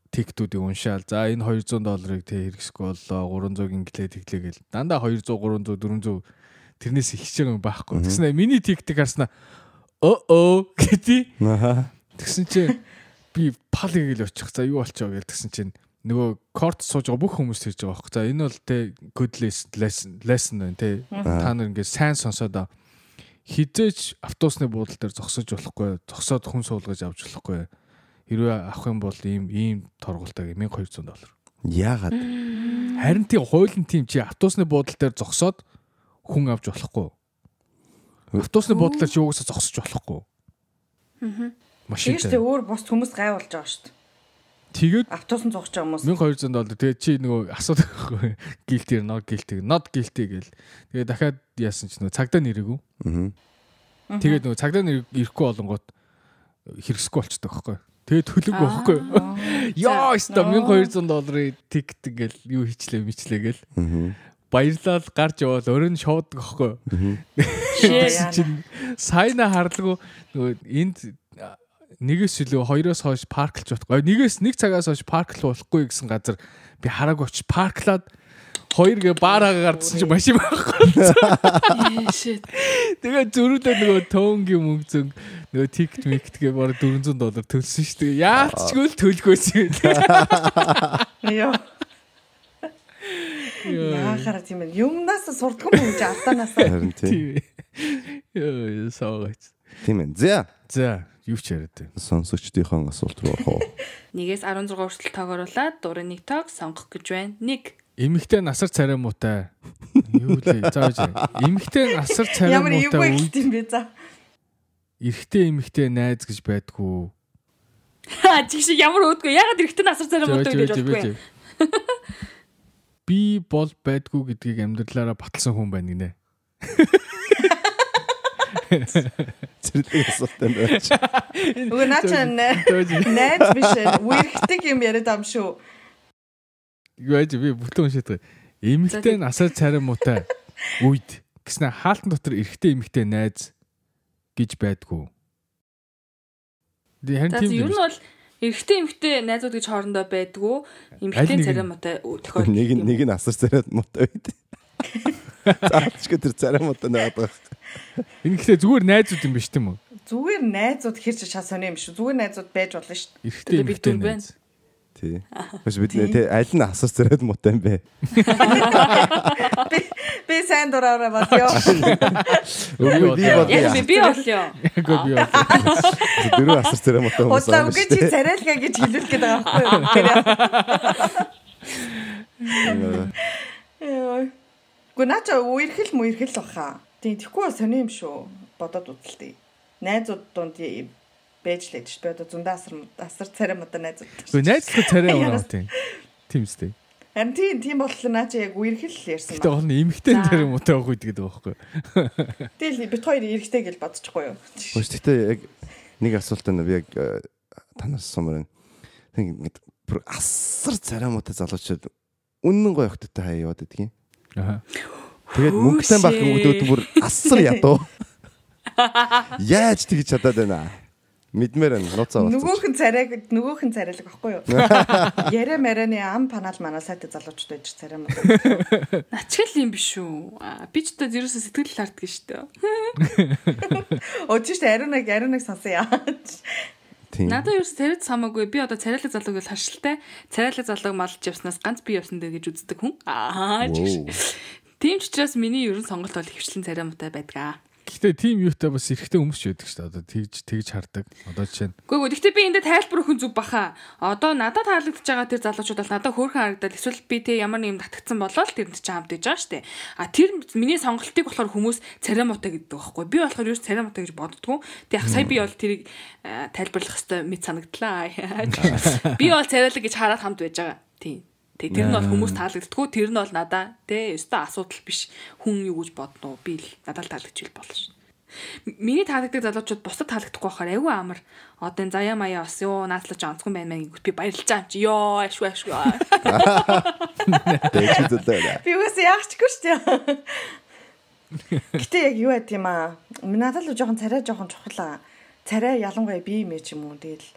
тиктүүдийг уншаал. За энэ $200 тэ хэрэгсэхгүй боллоо. 300-ийн гэлээ тэглээгээл. Дандаа 200, 300, 400 тэрнээс их ч юм байхгүй. Тэгснэ миний тиктик харснаа гэдэг. Тэгсэн чинь би палыг л очих. За юу болчихоо гэж тэгсэн чинь нөгөө корт сууж байгаа бүх хүмүүс хэлж байгаа байхгүй. За энэ бол тэ good lesson байна тэ. Та нар ингээд сайн сонсоод хизээч автобусны буудлын дээр зогсож болохгүй. Зогсоод хүн суулгаж авч болохгүй. Хэрвээ авах юм бол ийм торгуултаа $1200. Яагаад? Харин тийм хуулийн тийм чи автобусны буудлын дээр зогсоод хүн авч болохгүй. Автобусны буудлаар чи юугасаа зогсож болохгүй. Машин дээр. Тэгээс өөр бос хүмүүс гай болж байгаа шүү дээ. Тэгээд автобусан зогсож байгаа хүмүүс $1200. Тэгээд чи нөгөө асуудаг байхгүй. Not guilty гэл. Тэгээд дахиад яасан ч нөгөө цагдаа нэрээгүй. Тэгээд нөгөө цагдаа нэр ирэхгүй болонгот хэрэгсэхгүй болчихдог байхгүй. Тэгээ төлөг байхгүй. Яа, $1200 тикет гэл юу хийчлээ гээл. баярлал гарч явал өрөө нь шуудаг аахгүй. Чинь сайна харлгүй нөгөө энд нэгээс илүү хоёроос хойш парклж болохгүй. Нэгээс нэг цагаас хойш парклах болохгүй гэсэн газар би хараагүй очиж парклаад хоёр гэ баараа гардсан чи машин байхгүй. Тэгээ зөрүүлээ нөгөө тоонгийн мөнгө нөгөө тикт миктгээ бараг $400 төлсөн шүү дээ. Яалтчгүй л төлөхөөс юм. Яа. Яахаар тийм юмнаас сурдаг юм гэж автанаасаа. Харин тийм. Яа, саагач. Тийм ээ. За, юу ч яриад байна. Сонсогчдийнхээ асуулт руу орох уу? 1-ээс 16 хүртэл тоогооруулаад дурын нэг тоог сонгох гэж байна. 1. Эмэгтэй насар царай муутай. Юу лээ зааж. Эмэгтэй насар царай Ямар юу муутай. юм бэ за. Эрэгтэй эмэгтэй найз гэж байдгүй. Чигш ямар өөдгөө ягаад эрэгтэй насар царай муутай гэж бодохгүй. Би бол байдгүй гэдгийг амьдралаараа баталсан хүн байна гинэ. Зэрэг асуулт байна. Үгүй наачаа найз биш үерхдэг юм яриад ам шүү. Юу яаж би бүтэн уншаад. Эмэгтэй насар царай муутай үед гэснэ хаалтан дотор эрэгтэй эмэгтэй найз гэж байдгүй. За ер нь бол эрэгтэй эмэгтэй найзууд гэж хоорондоо байдгүй. Эмэгтэй царай муутай тохиол. Нэг нь асар царай муутай үед. Заачгүй тэр царай муутай байгаа. Энэ гэхдээ зүгээр найзууд юм биш тийм үү? Зүгээр найзууд хэрч шасаны юм шүү. Зүгээр найзууд байж болно шүү. Эрэгтэй эмэгтэй найз. Тий. Бас бид нэ аль нь асар царайд муутай юм бэ? Би сайн дураараа бодё. Яг би болё. Дөрөв асар царай муутай хүмүүс байна. Удаа үгүй чи царайлгаа гэж хэлүүлэх гээд байгаа байхгүй юу? Гүнача үерхэл мүерхэл баха. Тэгэхгүй сони юм шүү. Бодоод үзэлтэй. Найзууд дунд байж лээд шүү. Би одоо зундаа асар царай муутай найзууд. Гэхдээ найзлах царай унаа тийм. Тийм үстэй. Харин тийм болохоор наача яг үерхэл ярьсан. Гэтэ гол нь эмэгтэй царай муутай байх үед гэдэг байхгүй. Тэгэл бит хоёр эрэгтэй гэж бодчихгүй юу? Хөөс тэгтээ яг нэг асуулт байна. Би яг танаас сумаар байна. Тэг бүр асар царай муутай залуучууд үнэн гоё охттой хаяа яваад идэх юм. Аа. Тэгээд мөнгөтэй байх хүмүүд бүр асар ядуу. Яаж тэгж чадаад байна? Мэдмээр байна. Нууцаа болсон. Нөгөөхөн царайлаг байхгүй юу? Ярэ мэрэний ам панал манай сайтай залуучууд байж царай муу. Начгал юм биш үү? Би ч одоо зэрэгсээ сэтгэл харддаг шүү дээ. Өчигч ариунаг сонсоё. Надад юу ч царайд самаагүй. Би одоо царайлаг залууг л харшилтай. Царайлаг залууг малж явснаас ганц би явсан дээр гэж үздэг хүн. Тийм ч учраас миний ерөн сонголт бол хөвчлэн царай муутай байдаг. Гэхдээ тийм юутай бас эрэхтэй хүмүүс ч байдаг шүү дээ. Одоо тэгж хардаг. Одоо жишээ нь. Гэхдээ гэхдээ би эндээ тайлбар өгөх зүг баха. Одоо надад таалагдж байгаа тэр залуучууд бол надад хөөрхөн харагдаад эсвэл би тэ ямар нэг юм татгцсан болоод тэрэнд ч хамт иж байгаа шүү дээ. Тэр миний сонголтыг болохоор хүмүүс царай муутай гэдэг байхгүй. Би болохоор юу ч царай муутай гэж боддгоо. Тэг яг сая би бол тэрийг тайлбарлах хэвээр мэд санагдлаа. Би бол царайлаг гэж хараад хамт байж байгаа. Тийм. Тэг тэр нь бол хүмүүс таалагддггүй. Тэр нь бол надаа тэ өстой асуудал биш. Хүн юу гэж бодноо. Би л надад таалагдчихвэл болно шүү. Миний таалагддаг залуучууд бусдад таалагдахгүй байхаар айгүй амар. Одоо энэ заяа маяа бас ёо наадлаж онцгой байна мэн би баярлж байгаа юм чи. Ёо ашгүй. Би үс яахчгүй шүү дээ. Гэтэ яг юу байт юм аа. Надад л жоохон чухал. Царай ялангуяа би юм ч юм уу. Тэгэл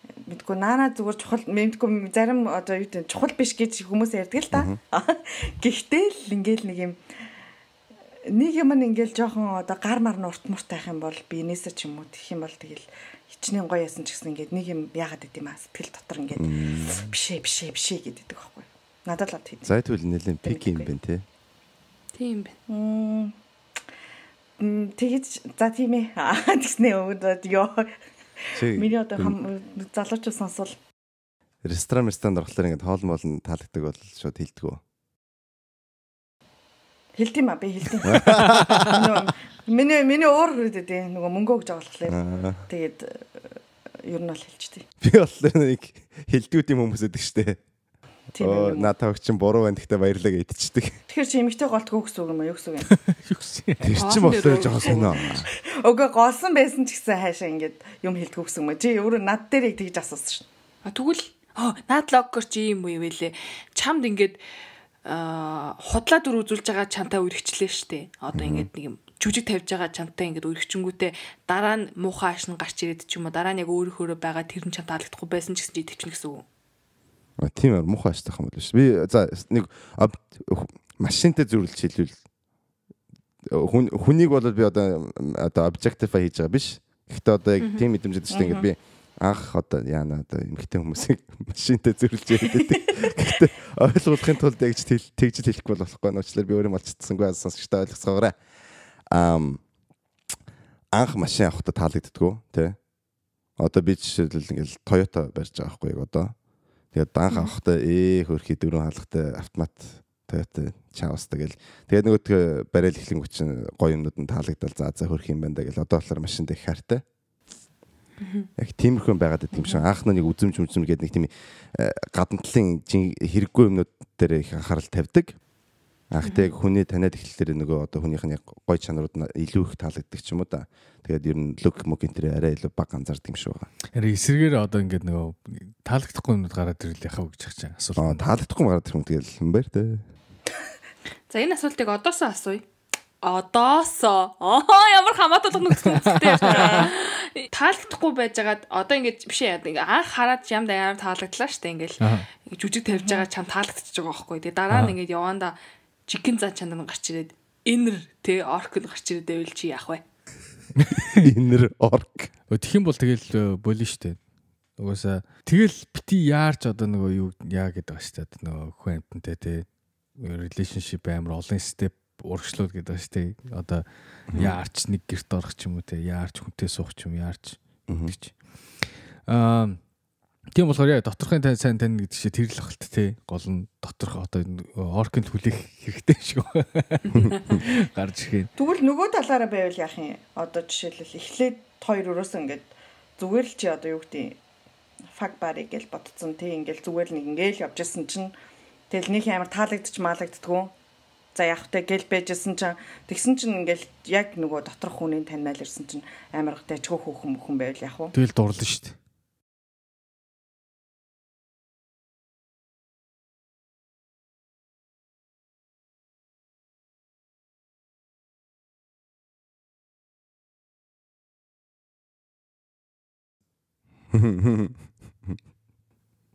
мэдгүй наана зүгээр чухал мэдгүй зарим одоо юу гэдэг чухал биш гэж хүмүүс ярьдаг л та. Гэхдээ л ингээл нэг юм ингээл жоохон одоо гар мар нурт муртайх юм бол би энэсээ ч юм уу тэгэх юм бол тэгэл хичнээн гоё ясан ч гэсэн ингээд нэг юм яагаад гэдэм аа сэтгэл дотор ингээд бишээ гэдэг байхгүй. Надад л тийм. За тэгвэл нэлээд пик юм байна те. Тийм байна. Тэгэж за тийм ээ. Тэгснэ өөдөө ёо. Миний одоо залуучууд сонсвол ресторан орохлоор ингээд хоол моол таалагддаг бол шууд хэлдэг үү? Хэлтийм аа би хэлтийм. Миний өөр үрэдээ нөгөө мөнгө өгж байгаа болохоор тэгээд ер нь бол хэлчихдээ. Би болохоор нэг хэлдгүүд юм хүмүүс өгдөг штэ. Наатаа өгч чинь буруу байна гэхдээ баярлаа гэж идчихдэг. Тэгэхээр чи эмэгтэй голт гүгс үг юм уу? Юу гэсэн юм? Тэр чинь болохоор жоохон сонио. Өглөө голсон байсан ч гэсэн хаашаа ингээд юм хэлдэг гүгс юм уу? Чи өөрөө над дээр тэгж асуусан шин. Тэгвэл наад логгор чи юм уу вэ лээ? Чамд ингээд худлаа дүр үзүүлж байгаа чантай үргэлжлээ штэ. Одоо ингээд нэг юм жүжиг тавьж байгаа чантай ингээд үргэлжчэнгүүтээ дараа нь муухай ашин гарч ирээд ч юм уу дараа нь яг өөрөөр байгаа тэр нь чам таалагдахгүй байсан ч гэсэн чи төвчнө гэсэн үг. Тийм ээ муухай аштай юм бол биш. Би за нэг машинтай зөвлөж хэлвэл хүнийг бол би одоо objectify хийж байгаа биш. Гэхдээ одоо яг тийм мэдрэмж өгдөг шүү дээ. Ингээд би анх одоо яана одоо эмэгтэй хүмүүсийг машинтай зөвлөж яриад. Гэхдээ ойлгуулахын тулд яг тэгж хэлэхгүй болохгүй нуучлаар би өөрөө малчдсангүй сонсогчтой ойлгоцгоогоорой. Анх машин авахдаа таалагддаггүй тий. Одоо би жишээлбэл ингээл Toyota барьж байгаа байхгүй яг одоо. Тэгээд анх авахдаа хөрхий дөрөв хаалгатай автомат Toyota чаавстай гэл. Тэгээд нөгөө барайл эхлэнгүүт чинь гоё юмнууд нь таалагдал за хөрх юм байна да гэл. Одоо болохоор машин дэх хайртай. Яг тиймэрхүү байгаад байгаа юм шиг анх нэг үзэмж гэдэг нэг тийм гадна талын хэрэггүй юмнууд дээр их анхаарал тавьдаг. Анхтай хүний таниад эхлэлээр нөгөө одоо хүнийх нь гоё чанарууд нь илүү их таалагддаг ч юм уу да. Тэгээд ер нь лук мөкин тэр арай илүү баг анзаардаг юм шиг байгаа. Харин эсрэгээр одоо ингээд нөгөө таалагдахгүй юмнууд гараад ирлээ яхаа гэж чааш асуулт. Таалагдахгүй гараад ирэх юм тэгэл юм байна те. За энэ асуултыг одоосоо асууя. Одоосоо. Ямар хамаатуулга нөхцөлтэй байна. Таалагдахгүй байжгаад одоо ингэж биш яа анх хараад юм даяар таалагдлаа штэ ингээл жүжиг тавьж байгаа чам таалагдчихж байгаа байхгүй. Тэгээ дараа нь ингэж яванда чикен заа чанд нь гарч ирээд инэр тэ орк нь гарч ирээд байвал чи яах вэ? Инэр орк. Тэгэх юм бол тэгэл болно штэ. Угаасаа тэгэл бити яарч одоо нөгөө юу яа гэдэг ба штэ нөгөө хүн амтантай тэ relationship амар олон step урагшлууд гэдэг ба штэ. Одоо яарч нэг гэрт орох ч юм уу тэ яарч хүнтэй суух ч юм яарч гэж. Тийм болохоор яа доторхын сайн тань гэдэг чинь тэр л ахалт тий гол нь доторх одоо оркын хүлээх хэрэгтэй шиг гарч ирэх. Тэгвэл нөгөө талаараа байвал яах юм? Одоо жишээлбэл эхлээд хоёр өрөөс ингээд зүгээр л чи одоо юу гэдэг фак барыг гэж бодсон тий ингээд зүгээр л нэг ингээл явж исэн чинь тэгэл нэг амар таалагдчих маалагддггүй. За яах вэ гэл байжсэн чинь тэгсэн чинь ингээл яг нөгөө доторх хүнийг таньмаал ирсэн чинь амар тайчгүй хөөхөн байвал яах вэ? Тэгэл дурлаа шүү дээ.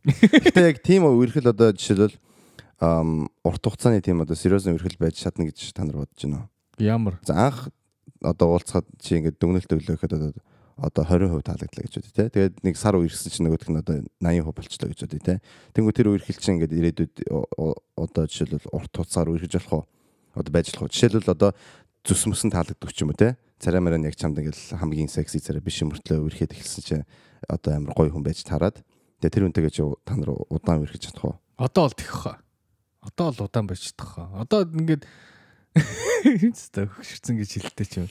Гэтэ яг тийм үерхэл одоо жишээлбэл урт хугацааны тийм одоо сериозны үерхэл байж чадна гэж та нар бодож байна уу? Ямар? За анх одоо уулзахад чи ингээд дүгнэлт өглөөхэд одоо 20% таалагдлаа гэж бодъё те. Тэгээд нэг сар үерхсэн чинь нөгөөх нь одоо 80% болчлоо гэж бодъё те. Тэнгүү тэр үерхэл чинь ингээд ирээдүйд одоо жишээлбэл урт хугацаар үерхэж болох уу? Одоо байж болох уу? Жишээлбэл одоо зүс мөсөн таалагддаг ч юм уу те. Царай мараа яг чамд ингээд хамгийн секси царай биш юм мөртлөө үерхэд эхэлсэн чинь одоо амар гоё хүн байж таарад. Тэгээ тэр үнтэйгээ та нар удаан үерхэж чадах уу? Одоо бол тэгэх хаа. Одоо л удаан байж чадах хаа. Одоо ингээд хэвчээ хөшөрцөн гэж хэлдэг ч юм.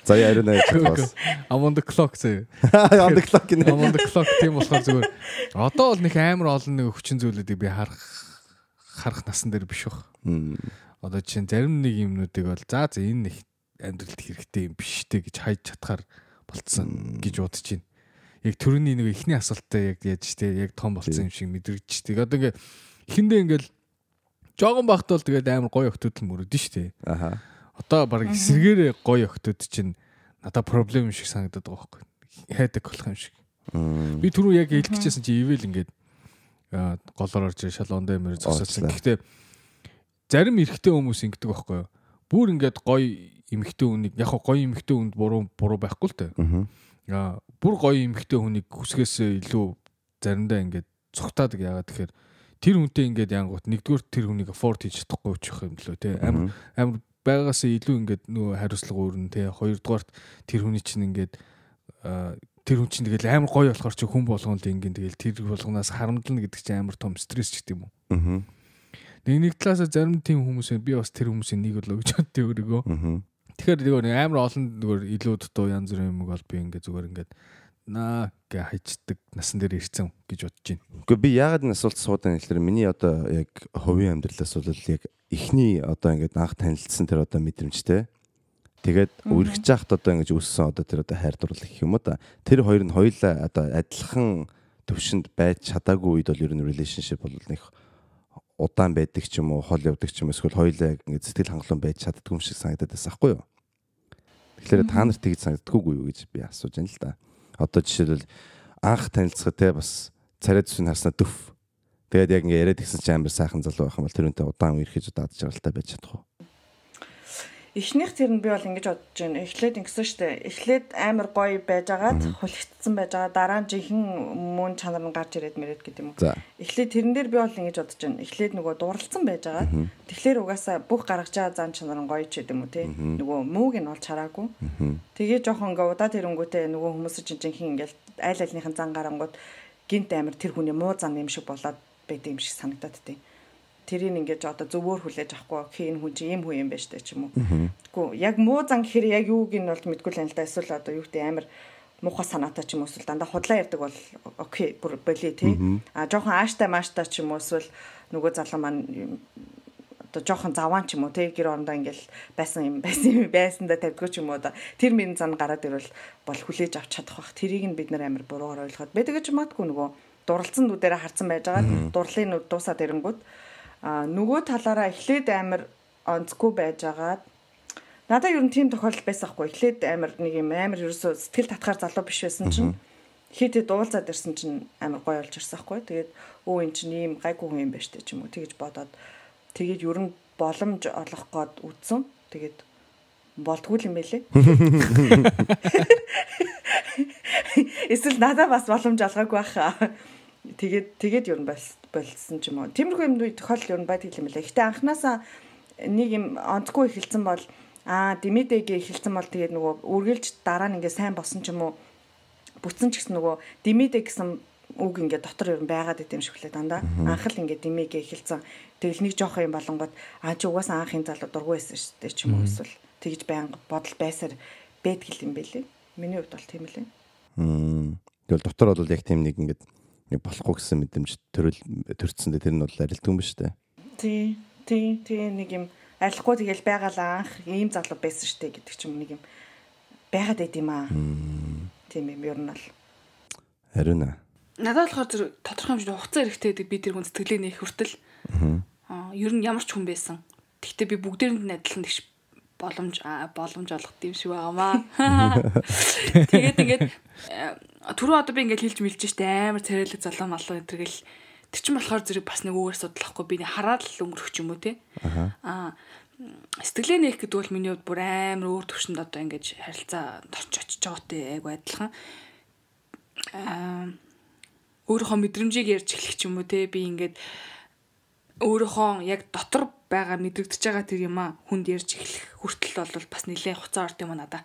За яарэ нэж бас. I'm on the clock зөө. On the clock гэнэ. I'm on the clock тийм болохоор зүгээр. Одоо бол нэг амар олон нэг хүчин зүйлүүдийг би харах насан дээр биш баг. Одоо чинь зарим нэг юмнуудыг бол за энэ нэг амьдралд хэрэгтэй юм биш үү гэж хайж чадхаар болцсон гэж бодож байна. Яг төрөний нэг ихний асуултаа яг яаж штэ яг том болцсон юм шиг мэдрэгч. Тэгээ одоо ингээ эхэндээ ингээл жоохон багт бол тэгээд амар гоё охтууд л мөрөдөн штэ. Аха. Одоо баг эсэргээр гоё охтууд чинь надад проблем шиг санагдаад байгаа байхгүй. Хайдаг болох юм шиг. Би түрүү яг хэлчихсэн чи ивэл ингээд голоор орж шалгоондоо мөр зогсоолсон. Гэхдээ зарим эрэгтэй хүмүүс ингэдэг байхгүй. Бүр ингээд гоё эмэгтэй хүнийг яг гоё эмэгтэй хүнд буруу байхгүй л тээ. Бүр гоё эмэгтэй хүнийг хүсгээс илүү заримдаа ингээд цухтаадаг яагаад тэгэхээр тэр хүнтэй ингээд янгууд нэгдүгээр тэр хүнийг afford хийж чадахгүй ч юм лөө те амар байгаас илүү ингээд нөгөө хариуцлага өөрнө те хоёрдугаарт тэр хүний чинь ингээд тэр хүн чинь тэгэл амар гоё болохоор чи хүн болгоно л ингээд тэгэл тэр болгоноос харамдлна гэдэг чинь амар том стресс ч гэдэм үү. Нэг талаас зарим тийм хүмүүс би бас тэр хүмүүсийн нэг болоо гэж боддог өөрийгөө. Тэгэхээр зүгээр амар олон зүгээр илүү дутуу янз бүрийн юм бол би ингээд зүгээр ингээд наа гэ хайчдаг насан дээр ирсэн гэж бодож байна. Үгүй би яагаад энэ асуулт суудан хэлэхээр миний одоо яг хувийн амьдралаас бол яг эхний одоо ингээд анх танилцсан тэр одоо мэдрэмжтэй. Тэгээд үргэж яхад одоо ингэж өссөн одоо тэр одоо хайр дурлал гэх юм уу да. Тэр хоёр нь хоёулаа одоо адилхан төвшөнд байж чадаагүй үед бол ер нь relationship бол нэг удаан байдаг ч юм уу, хол явдаг ч юм уу, эсвэл хоёулаа ингээд сэтгэл хангалуун байж чаддгүй юм шиг санагдаад байсан хгүй юу. Тэгэхээр та нарт тэгж санагддаггүй юу гэж би асууж байна л да. Одоо жишээлбэл анх танилцахад те бас царай зүсийг харснаа дүф. Тэгээд яг ингээд яриад гисэн чи амар сайхан залуу байх юм бол тэр үнтэй удаан үерхэж удаад жаргалтай байж чадах уу? Эхнийх тэр нь би бол ингэж бодож байна. Эхлээд ингэсэн штэ. Эхлээд амар гоё байжгаад хулигдсан байжгаа дараа нь жинхэнэ мөн чанар нь гарч ирээд мэрэд гэдэг юм уу. Эхлээд тэрэн дээр би бол ингэж бодож байна. Эхлээд нөгөө дууралцсан байжгаа. Тэгэхээр угаасаа бүх гаргаж байгаа зан чанар нь гоё ч гэдэг юм уу те. Нөгөө мууг нь олж хараагүй. Тэгээ жоохон ингээ удаа тэрэнгүүтээ нөгөө хүмүүс чинь жинхэнэ ингээл айл айлныхын зан гарангууд гинт амар тэр хүний муу зан юм шиг болоод байдаг юм шиг санагдаад те. Тэрийг ингэж одоо зөвөр хүлээж авахгүй окей энэ хүн чинь ийм хүн юм байна штэ ч юм уу. Тэгвэл яг муу зан гэхээр яг юуг нь бол мэдгүй л юм л да. Эсвэл одоо юу гэдэг амар муухай санаатай ч юм уу эсвэл дандаа худлаа ярьдаг бол окей бүр болий тий. А жоохон ааштай мааштай ч юм уу эсвэл нөгөө залуу маань одоо жоохон заваан ч юм уу тий гэр орондоо ингээл байсандаа тавьдгүй ч юм уу одоо тэр мөрийн зан гараад ирвэл бол хүлээж авч чадах бах. Тэрийг нь бид нар амар буруугаар ойлгоод байдаг гэж матгүй нөгөө дурлцсан нүдэрэ харсан байж байгаа. Дурлалын нүд дуусаад ирэнгүүт нөгөө талаараа эхлээд амар онцгүй байжгаад надад ер нь тийм тохиолдол байсан хгүй. Эхлээд амар нэг юм амар ерөөсөө сэтгэл татхаар залуу биш байсан чинь хийтэд уулзаад ирсэн чинь амар гоё болж ирсэн хгүй. Тэгээд өө эн чинь ийм гайгүй хүн юм байна штэ ч юм уу тэгэж бодоод тэгээд ер нь боломж олох гээд үтсэн. Тэгээд болтгүй юм байлээ. Эсвэл надад бас боломж олгоогүй байхаа. Тэгээд ер нь болсон ч юм уу. Тиймэрхүү юм тохиолдол ер нь байдаг юм лээ. Гэтэ анханасаа нэг юм онцгүй эхэлсэн бол Димидэгээ эхэлсэн бол тэгээд нөгөө үргэлж дараа нь ингээ сайн болсон ч юм уу. Бүтсэн ч гэсэн нөгөө Димидэ гэсэн үг ингээ дотор ер нь байгаад идэм шиг лээ дандаа. Анх л ингээ Димигээ эхэлсэн. Тэгэл нэг жоох юм болонгод чи угаасаа анхын залуу дургүй байсан шүү дээ ч юм уу. Эсвэл тэгж байнга бодол байсаар байдаг юм бэлээ. Миний хувьд бол тийм лээ. Тэгэл дотор бол яг тийм нэг ингээ болохгүй гэсэн мэдрэмж төрөлцсөндөө тэр нь бол арилдгүй юм ба штэ. Тий нэг юм арилахгүй тэгэл байгаалаа анх ийм залуу байсан штэ гэдэг ч юм нэг юм байгаад байд юм аа. Тийм юм ер нь бол. Харин надад болохоор зэрэг тодорхой хэмжээний хугацаа хэрэгтэй гэдэг би тэр хүн сэтгэлээ нээх хүртэл ер нь ямар ч хүн байсан. Гэхдээ би бүгдээрэнд нь адилхан тэгш боломж олгох юм шиг байгаамаа. Тэгээд ингээд түрүү одоо би ингээд хэлж мэлж штэ амар царайлаг залуу малуу энэ төргээл тэр чинь болохоор зэрэг бас нэг өөр судлахгүй би хараад л өнгөрөх ч юм уу те. Сэтгэлээ нээх гэдэг бол миний хувьд бүр амар өөр төвшөнд одоо ингээд харилцаанд очиж байгаатай айгу адилхан. Өөрийнхөө мэдрэмжийг ярьж эхлэх ч юм уу те би ингээд өөрийнхөө яг дотор байгаа мэдрэгдэж байгаа тэр юм а хүнд ярьж эхлэх хүртэл бол бас нэлээд хугацаа орд юм а надаа.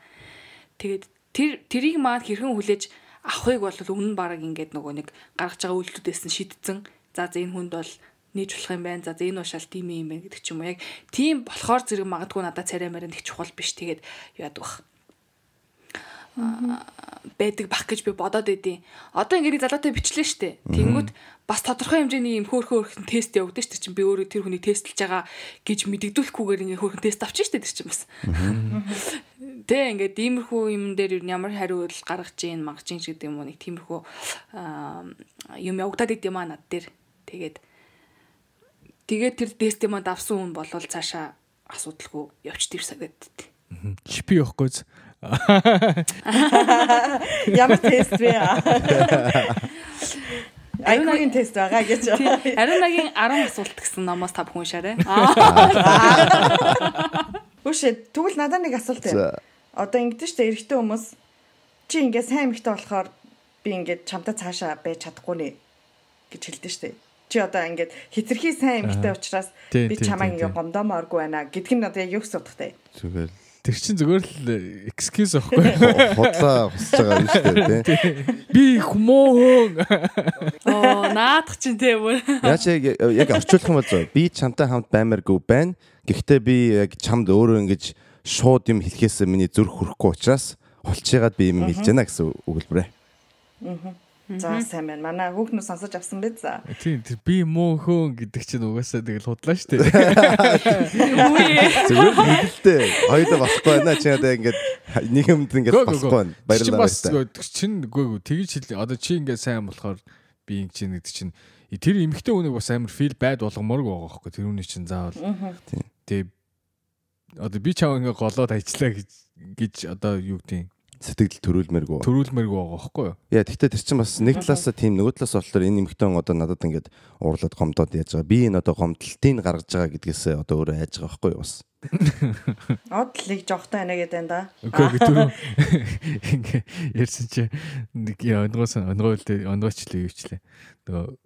Тэгээд тэрийг маань хэрхэн хүлээж авахыг бол өмнө бараг ингээд нөгөө нэг гаргаж байгаа үйлдэлүүдээс нь шийдсэн. За энэ хүнд бол нээж болох юм байна. За энэ ушаал тийм юм байна гэдэг ч юм уу. Яг тийм болохоор зэрэг магадгүй надад царай мараа нэг чухал биш. Тэгээд яадаг бах. Байдаг бах гэж би бодоод байдیں۔ Одоо ингээд залуутай бичлээ штэ. Тэнгүүд бас тодорхой хэмжээний юм хөөрхөн тест явагдаж штэ чинь би өөрөө тэр хүний тестлж байгаа гэж мэдэгдүүлэхгүйгээр ингээд хөөрхөн тест авчих штэ тэр чинь бас. Тэ ингээд иймэрхүү юм дээр ямар хариулт гаргаж ийн магаж ийн гэдэг юм уу нэг тиймэрхүү юм явагдаад идэм аа над дээр. Тэгээд тэр тест юм давсан хүн болвол цаашаа асуудалгүй явж тэрсэгээд. Шипи явахгүй. Ямар тест вэ? Айкогийн тест байгаа гэж. Ариунагийн 10 асуулт гэсэн номоос та бүхэн уншаарай. Үгүй тэгвэл надад нэг асуулт байна. Одоо ингэдэж штэ эрэгтэй хүмүүс чи ингээ сайн эмэгтэй болохоор би ингээ чамтай цаашаа байж чадахгүй нэ гэж хэлдэг штэ. Чи одоо ингээ хитрхи сайн эмэгтэй учраас би чамаа ингээ гомдоомооргүй байна гэдг нь одоо яг юу гэсэн утгатай. Зүгээр тэр чинь зүгээр л excuse байхгүй. Худлаа хусаж байгаа юм шүү дээ тий. Би хүмүүн. Наадах чинь тийм үү. Яач яг орчуулах юм бол би чамтай хамт баймааргүй байна. Гэхдээ би яг чамд өөрөө ингэж шууд юм хэлхээс миний зүрх хүрэхгүй учраас хулчигаад би юм хэлж байна гэсэн өгүүлбэрээ. За сайн байна. Манай хүүхнүүд сонсож авсан биз. Тийм би мөөхөн гэдэг чинь угаасаа тэгэл худлаа штэ. Зүгээр хэлдэлтэй. Хоёулаа болохгүй байна. Чи одоо ингээд нэг юмд ингээд болохгүй байна. Баярлалаа. Чинь үгүй тэгж хэл. Одоо чи ингээд сайн болохоор би ингэж нэг чинь тэр эмэгтэй хүнийг бас амар фил байд болгомоорг байгаа байхгүй тэр хүний чинь заавал. Тэгээ одоо би чав ингээ голоод ажиллаа гэж одоо юу гэдэг сэтгэл төрүүлмээргүй байгаа байхгүй юу? Яа тэгтээ тэр чинь бас нэг талаас тийм нөгөө талаас болохоор энэ эмэгтэй одоо надад ингээд уурлаад гомдоод яаж байгаа. Би энэ одоо гомдлтыг гаргаж байгаа гэдгээсээ одоо өөрөө айж байгаа байхгүй юу бас. Одлыг жоохтой байна гэдэг энэ да. Үгүй түрүү ингээ ярьсан чи нэг онгоочлээ юучлээ. Нөгөө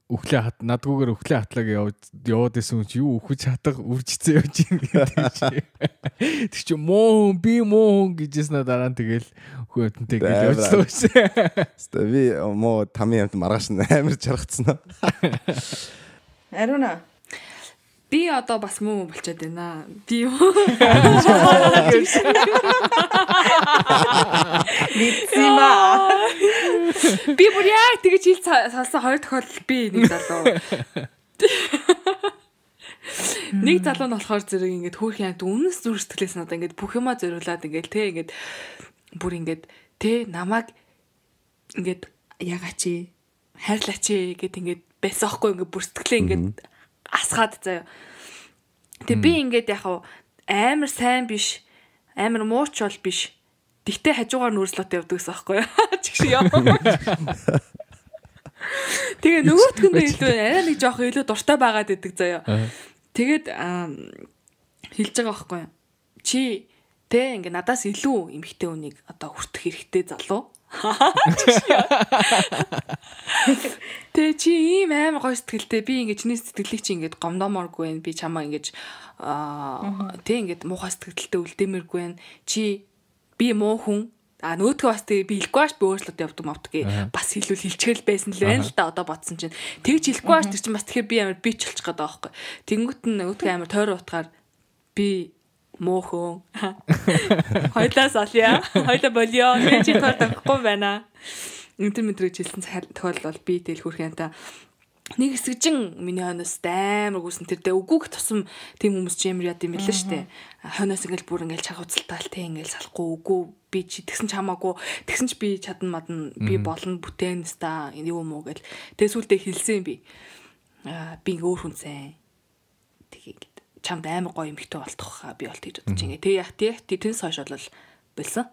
өглөө надгүйгээр өглөө хатлаг яваад исэн чи юу өхөж хатах үржицээ явж ийн гэдэг чи. Тэг чи би муу гэжсэн дараа нь тэгэл хөөтөнтэй гэж явчихсан байсан. Би муу тамийн амт маргааш амар жаргацсан. Аруна би одоо бас муу болчиход байна. Би юу? Мицима. Би бүр яг тэгэж хэл салсан хоёр тохиолдол би нэг залуу. Нэг залуу нь болохоор зэрэг ингээд хөөрхөн амт үнэс зүр сэтгэлээс надаа ингээд бүх юма зориулаад ингээд те ингээд бүр ингээд те намайг ингээд ягач хайрлаач гэд ингээд байсан аахгүй ингээд бүр сэтгэлээ ингээд асгаад заяа. Тэгээ би ингээд яг амар сайн биш, амар мууч бол биш. Тэгтээ хажуугаар нүрслөөтэй явдаг гэсэн аахгүй юу? Чигш яа. Тэгээ нөгөөтгөндөө илүү арай нэг жоох илүү дуртай байгаад идэг заяа. Тэгээд хэлж байгаа аахгүй юу? Чи тэ ингээд надаас илүү эмхтэй үнийг одоо хүртэх хэрэгтэй залуу. Тэ чи ийм амар гоё сэтгэлтэй би ингээд чиний сэтгэлийг чи ингээд гомдоомооргүй байна. Би чамаа ингээд тэ ингээд муухай сэтгэлтэй үлдээмэргүй байна. Чи би муу хүн нөгөөдгөө бас тэгээ би хэлэхгүй ш би өөрчлөлт явдаг мавтгий бас хэлчихэл байсан л байна л да одоо бодсон чинь тэгж хэлэхгүй ш тэр чинь бас тэгэхээр би амар бич болчих гээд байгаа байхгүй. Тэнгүүт нь нөгөөдгөө амар тойроо утгаар би муухан хойлоос олё хойло болё чи тоор тавихгүй байна. Энтэр мэдрэж хэлсэн тохиолдол би тэл хүрхэнтэй нэг хэсэгжин миний хойноос амар гүйсэн тэр дэ үгүйх тусам тийм хүмүүс ч ямар яд юм бэлээ штэ. Хойноос ингээл бүр ингээл чаг уцалтаал те ингээл салахгүй үгүй би чи тэгсэн ч хамаагүй тэгсэн ч би чадна мадна би болно бүтээнс та юу юм уу гэл. Тэгээ сүултээ хэлсэн би. Би ингээ өөр хүнсэн. Тэгээ чамд амар гоё эмхтэй болтох хаа би бол тийж бодож ингээ. Тэгээ яг тэнс хойш бол болсон.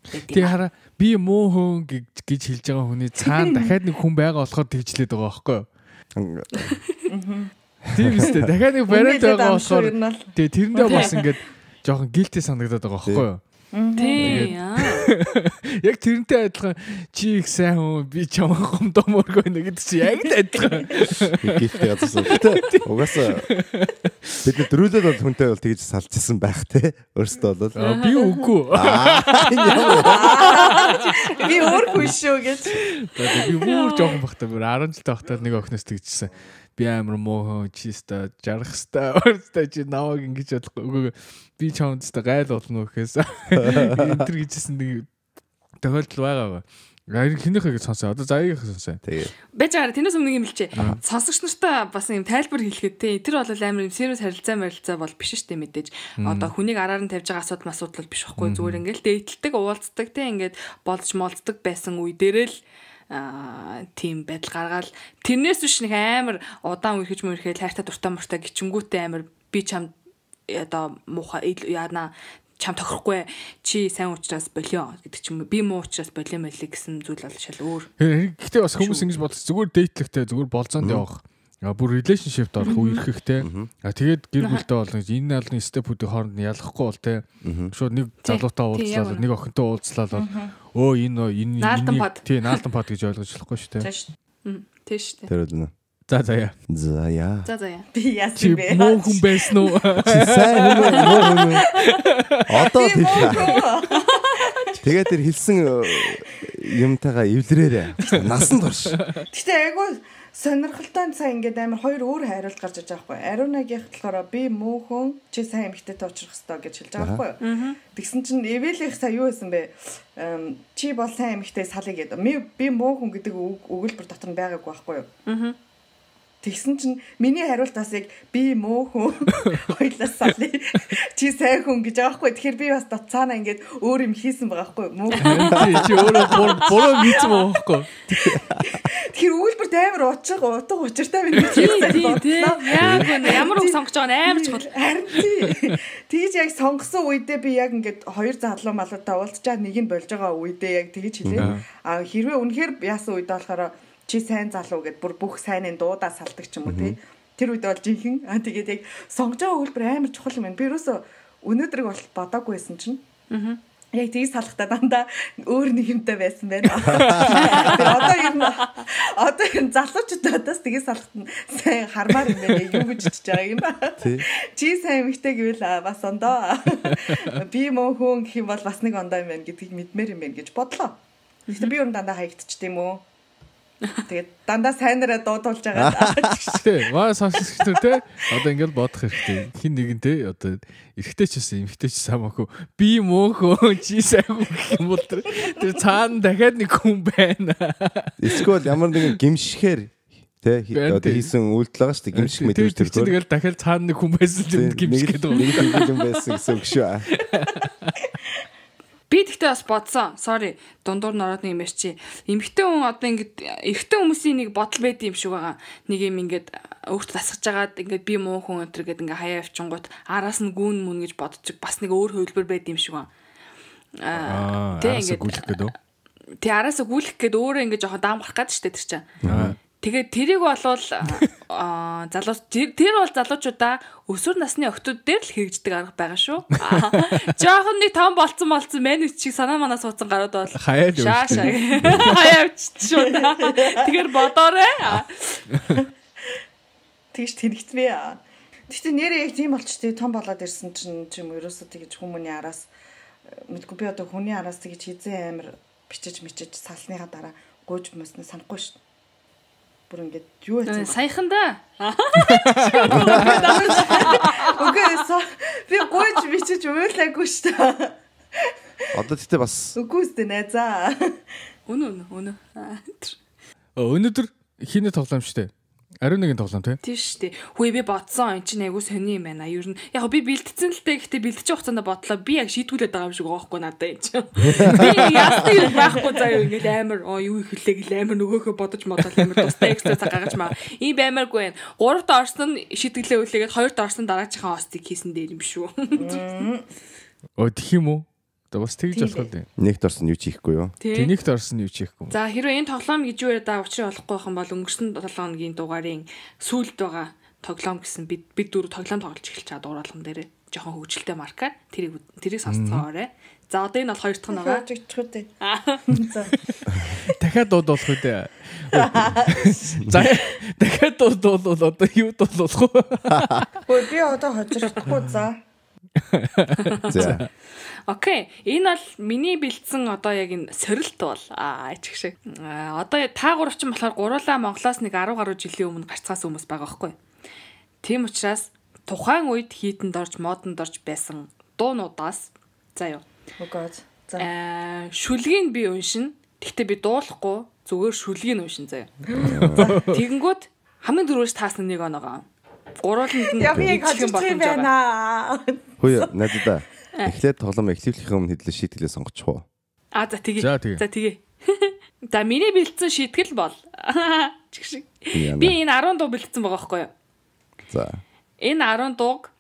Тэгээ хараа би муу хүн гэж хэлж байгаа хүний цаана дахиад нэг хүн байгаа болохоор тэгжлээд байгаа байхгүй юу? Тийм үстэй дахиад нэг бариад байгаа болохоор тэгээ тэрэндээ бас ингээд жоохон гилти санагдаад байгаа байхгүй юу? Тийм яг тэрнтэй адилхан чи их сайн хүн би чамаа гомдооморгүй нэ гэдэг чи яг л адилхан. Гилти газарсан. Угаасаа бид дөрүүлээд бол хүнтэй бол тэгж салжсэн байх те. Өөртөө бол би үгүй. Би өөр хүн шүү гэж. Би бүр жоохон бахтай бүр 10 жилтэй бахтай нэг охиноос тэгжсэн. Би амар муу чиста жарах ста өөртөө чи наваг ингэж бодлоо. Би чамд ста гайл болно гэхээс энтэр гэжсэн нэг тохиолдол байгаа. Хинийхээ гэж сонсоо. Одоо заяагийн сонсоо. Тэгээ. Бэж байгаа тэрнээс өмнө юм хэлчихэ. Сонсогч нартай бас юм тайлбар хэлэхэд те тэр бол амар юм serious харилцаа бол биш шүү дээ мэдээж. Одоо хүнийг араар нь тавьж байгаа асуудал биш байхгүй зүгээр ингээл дээдэлдэг уулздаг те ингээд болж молцдог байсан үе дээрээ л тийм байдал гаргаал тэрнээс биш нэг амар удаан үерхэж мөрхэл хайртай дуртай муртай гिचэнгүүтэй амар би чамд одоо муухай яана чам тохирохгүй чи сайн уучраас болио гэдэг ч юм би муу уучраас болио мэлээ гэсэн зүйл бол шал өөр. Гэхдээ бас хүмүүс ингэж бодож зүгээр дейтлэгтэй зүгээр болцоонд явах. Бүр relationship-д орох үерхэхтэй. Тэгээд гэр бүлтэй болно гэж энэ алны степүүдийн хооронд нь ялахгүй бол те. Шууд нэг залуутай уулзлаа нэг охинтой уулзлаа бол энэ наалтан пад гэж ойлгож болохгүй шүү те. Тийм шүү. Тэр үл нэ. За. Би яасан бэ? Муу хүн байсан уу? Сайн хүн. Одоо тэгээд тэр хэлсэн юмтайгаа эвлэрээрээ насан турш. Гэтэ айгу сонирхолтой сайн ингээд амар хоёр өөр хариулт гарч иж байгаа байхгүй. Арунагийн болохоор би муу хүн чи сайн эмэгтэйтэй уулзах хэрэгтэй гэж хэлж байгаа байхгүй. Тэгсэн чинь эвэлих сая юу байсан бэ? Чи бол сайн эмэгтэй салъя гэдэг. Би муу хүн гэдэг өгүүлбэр дотор нь байгаагүй байхгүй юу? Тэгсэн чинь миний хариулт бас яг би муу хүн хоёлаас салъя. Чи сайн хүн гэж байгаа байхгүй. Тэгэхээр би бас цаана ингээд өөр юм хийсэн байгаа байхгүй юу? Муу. Чи өөрөө буруу мэдсэн байгаа байхгүй. Тэр үйлбэрт амар утга учиртай байна гэж яг ямар үг сонгож байгаа нь амар чухал. Харин тэгж яг сонгосон үедээ би яг ингээд хоёр залуу малуудаа уулзчаад нэг нь болж байгаа үедээ яг тэгж хэлээ. А хэрвээ үнэхээр яасан үед болохоор чи сайн залуу гэд бүр бүх сайнын дуудаа салдаг ч юм уу тий. Тэр үед бол жинхэнэ тэгээд яг сонгож байгаа үйлбэр амар чухал юм байна. Би ерөөсө өнөөдрийг бол бодоагүй байсан чинь. Яг тгий салахтаа дандаа өөр нэг юмтай байсан байна. Одоо энэ залуучуудаас тгий салахт нь сайн хармаар юм байна. Юу гэж чиж байгаа юм ба. Чи сайн эмэгтэй гэвэл бас ондоо. Би мөн хүн гэх юм бол бас нэг ондоо юм байна гэдгийг мэдмээр юм байна гэж бодлоо. Гэхдээ би өөр дандаа хаягдчих тийм үү? Тэгээд дандаа сайнараа дуудуулж байгаа. Тэ, маа сонсогчдоо те. Одоо ингээд бодох хэрэгтэй. Хин нэгэн те одоо эрэгтэй ч гэсэн эмэгтэй ч самаагүй. Би мөөхөө чи сайгүй гэх юм бол тэр цаана дахиад нэг хүн байна. Эсвэл ямар нэгэн гимшихээр те одоо хийсэн үйлдэл байгаа шүү дээ. Гимших мэдээж тэр чинь тэгэл дахиад цаана нэг хүн байсан л гимшихэд байгаа. Нэг юм байсан гэсэн үг шүү. Би тэгтээ бас бодсон. Sorry. Дундуур нь ороод нэг юм чи. Эмэгтэй хүн одоо ингээд эрэгтэй хүмүүсийн нэг бодол байд юм шиг байгаа. Нэг юм ингээд өөртөө тасгаж жагаад ингээд би муу хүн өтер гэдэг ингээд хаяа авчингууд араас нь гүн мөн гэж бодчих. Бас нэг өөр хөвлбөр байд юм шиг байна. Тэг ингээд гүйлэх гэдэг. Тэг араасаа гүйлэх гээд өөрөө ингээд жоохон даам гарах гээд штэ тэр чинь. Тэгээд тэрийг болвол залуу тэр бол залуучуудаа өсвөр насны охтууд дээр л хэрэгждэг арга байгаа шүү. Жохон нэг том болцсон менеж чиг санаа манаа суудсан гарууд бол хаяа авчиж шүү. Тэгэхээр бодоорой. Тэгж тэрэгтвэ. Тэгтээ нэрээ яг тийм болчтой том болоод ирсэн чинь юм ерөөсөө тэгж хүмүүний араас мэдгүй би одоо хүний араас тэгж хизээ амир бичиж салсныхаа дараа гуйж мөснө санахгүй шүү. Бүр ингээд юу яцсан саяхан да. Окей, би гойж бичиж уйлаагүй шүү дээ. Одоо тэгтээ бас үгүйстэй найзаа. Өнөө. Өнөөдөр хийнэ тоглоом шүү дээ. Ариун нэгэн тоглоом тий. Тийм шүү дээ. Хөөе би бодсон. Энд чинь айгуу сони юм байна. Ер нь яг би бэлдсэн л дээ. Гэхдээ бэлдэж хугацаанд бодлоо. Би яг шийтгүүлээд байгаа юм шиг байгаа хгүй надад энэ чинь. Би ястыг юм байхгүй заяа ингээд амар юу ихлээ гэл амар нөгөөхөө бодож модол амар тустай экстра цаг гаргаж маа. Ийм баймааргүй байна. 3-т орсон шийтгэлээ үлээгээд 2-т орсон дараачихан хостыг хийсэн дээр юм шүү. Тэгэх юм уу? Одоо бас тэгж болох үү? Нэгт орсон юу ч хийхгүй юу? Нэгт орсон юу ч хийхгүй. За хэрвээ энэ тоглоом гэж юу яриад учрын болохгүй байх юм бол өнгөрсөн 7 хоногийн дугаарын сүүлд байгаа тоглоом гэсэн бид дөрөв тоглоом тоглож эхэлж байгаа дууралган дээр жоохон хөвгөлтэй маркаар тэрийг сонсцоорой. За одоо энэ бол 2 дахь нь байгаа. За. Дахиад дуудуулах үү дээ. За дахиад дуудуул одоо юу дуулах вэ? Хөөе би одоо хожирдохгүй за. За. Окей. Энэ бол миний бэлдсэн одоо яг энэ сорилт бол аач шиг. Одоо та гурав ч болохоор гурлаа Монголоос нэг 10 гаруй жилийн өмнө гарцгаас хүмүүс байгаа байхгүй. Тийм учраас тухайн үед хийтэнд орж модонд орж байсан дуунуудаас заа юу. За. Шүлгийг би уншин. Гэхдээ би дуулахгүй зүгээр шүлгийг уншин заа юу. Тэгэнгүүт хамгийн дөрөвс таасна нэг оноогоо. Гурууланд нь яг хожигдсан байна. Хөөе надад эхлээд тоглоом эхлүүлэхийн өмнө хэдлээ шийтгэлээ сонгочих уу? За тэгээ. За миний бэлдсэн шийтгэл бол би энэ 10 дуу бэлдсэн байгаа байхгүй юу? За. Энэ 10 дууг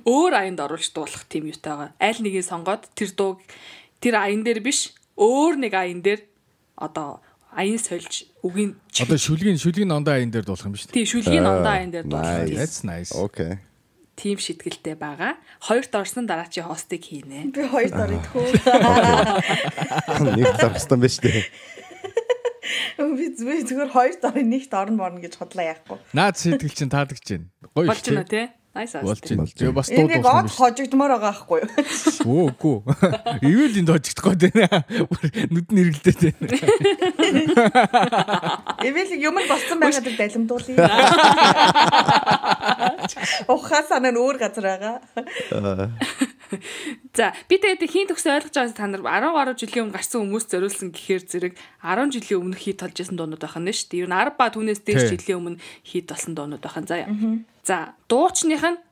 өөр аянд оруулж дуулах тийм юутай байгаа. Аль нэгийг сонгоод тэр дууг тэр аян дээр биш өөр нэг аян дээр одоо аян сольж үгийн одоо шүлгийн ондоо аян дээр дуулах юм биш үү? Тийм шүлгийн ондоо аян дээр дуулах. That's nice. Okay. Тим шитгэлтэй байгаа. 2-т орсон дараа чи хостыг хийнэ. Би 2-т орох. Нэг тархсан байж тээ. Би зүгээр 2-т орох, 1-т орно гэж хотлаа яахгүй. Наад сэтгэл чинь таадаг чинь. Гоё болж байна тий. Nice. Тэгээ бас дууд нэг од хожигдмаар байгаа байхгүй юу? Үгүй. Ивэл энд хожигдох гээд байна. Нүд нь эргэлдээд байна. Ивэл юм болсон байгаад далимдуулъя. Ухаасаа нэр өөр газар байгаа. За би тэгээд хийн төгсөө ойлгож байгаа та нар 10 гаруй жилийн өмнө гарсан хүмүүс зориулсан гэхээр зэрэг 10 жилийн өмнө хит толж байсан дуунууд байх нь шүү дээ. Ер нь 10 ба түүнээс дээш жилийн өмнө хит болсон дуунууд байх нь заяа. За дуучных нь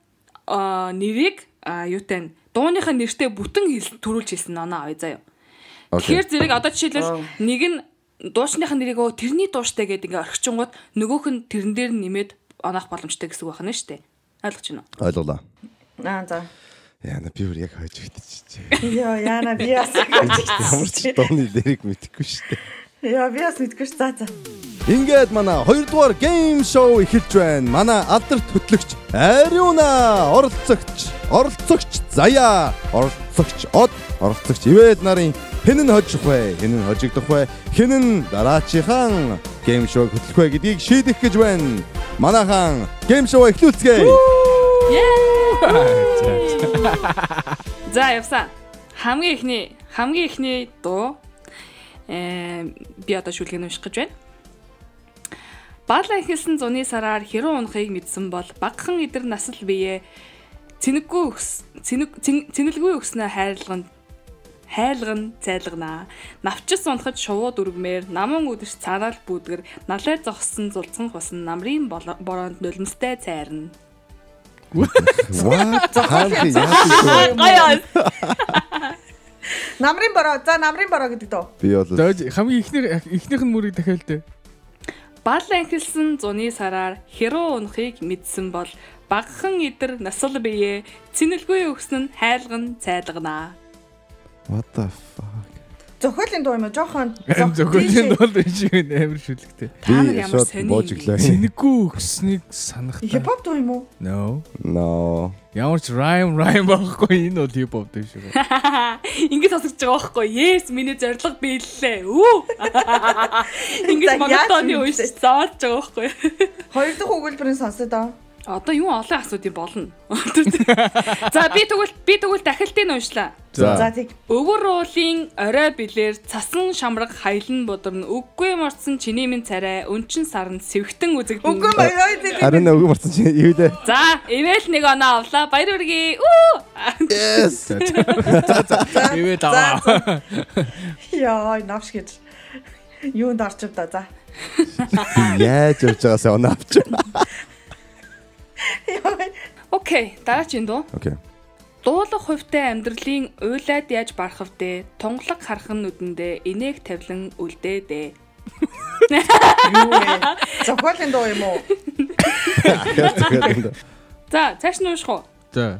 нэрийг юутай дууныхаа нэртэй бүтэн төрүүлж хэлсэн оноо авъя заяа. Тэгэхээр зэрэг одоо жишээлбэл нэг нь дуучныхын нэрийг тэрний дууштай гэдэг ингээ орхичингууд нөгөөх нь тэрэн дээр нь нэмээд оноох боломжтой гэсэн үг байна шүү дээ. Ойлгож байна уу? Ойлголоо. За. Яна би бүр яг хойж өгдөгч. Йоо яна би бас Ямар ч дооны лирик мэдэхгүй шүү дээ. Яа би бас мэдгүй ш. За. Ингээд манай 2 дугаар гейм шоу эхэлж байна. Манай алдарт хөтлөгч Ариуна, оролцогч Заяа, оролцогч Од, оролцогч Ивэл нарын хэн нь хожих вэ? Хэн нь хожигдох вэ? Хэн нь дараачихан гейм шоуг хөтлөх вэ гэдгийг шийдэх гэж байна. Манайхан гейм шоу эхлүүлцгээе. За явсан. Хамгийн ихний дуу би одоо шүлгийг унших гэж байна. Баалан хэлсэн зуны сараар хэрүүн унахыг мэдсэн бол багахан идэр насал бие цэнэлгүй өснө хайлган зайлгнаа. Навчис унахад шувууд үргмээр наман үдэш цаанаал бүүдгэр налай зогссон зулцхан хусан намрын бороонд нулимстай цайрна. What? Намрын бороо. За намрын бороо гэдэг дөө. Би бол хамгийн ихнийх нь мөрийг дахиад дээ. Баалан хэлсэн зуны сараар хэрүүн унахыг мэдсэн бол багахан идэр насал бие цэнэлгүй өснө хайлган цайлгнаа. What the fuck? Зохиолын дуу юм уу? Жохон Зохиолын дуу шиг амар шүлэгтэй. Та нар ямар сони. Цэнэггүй өгснийг санахтай. хипхоп дуу юм уу? No. Ямар ч rhyme байхгүй энэ бол хипхоп дуу шиг. Ингэж сонсож байгаа байхгүй. Yes, миний зорилго биеллээ. Ингэж монотоны үе зааж байгаа байхгүй. Хоёр дахь өгүүлбэрийн сонсоо доо. Одоо юу олон асуудыг болно. За би тэгвэл дахилтыг уншлаа. За тийм. Өвөр уулын орой билээр цасан шамраг хаялн бодорн үггүй морцсон чиний минь царай өнчин сарнд сэвхтэн үзэгдэн. Үгүй баяр. Харин үгүй марцсан чи юу вэ? За ивэл нэг оноо авлаа. Баяр үргээ. Yes. Ивэ таа. Яа, навш гэж. Юунд орчив да за. Яаж явж байгаасаа оноо авч. Окей, дараагийн дуу. Окей. Дуулах хувьтай амьдралын уйлаад яаж барах вдэ? Тунгалаг хархан нүдэндээ инээг тавлан үлдээдэ. Юу вэ? Зохиолын дуу юм уу? За, цааш нь уушх уу? За.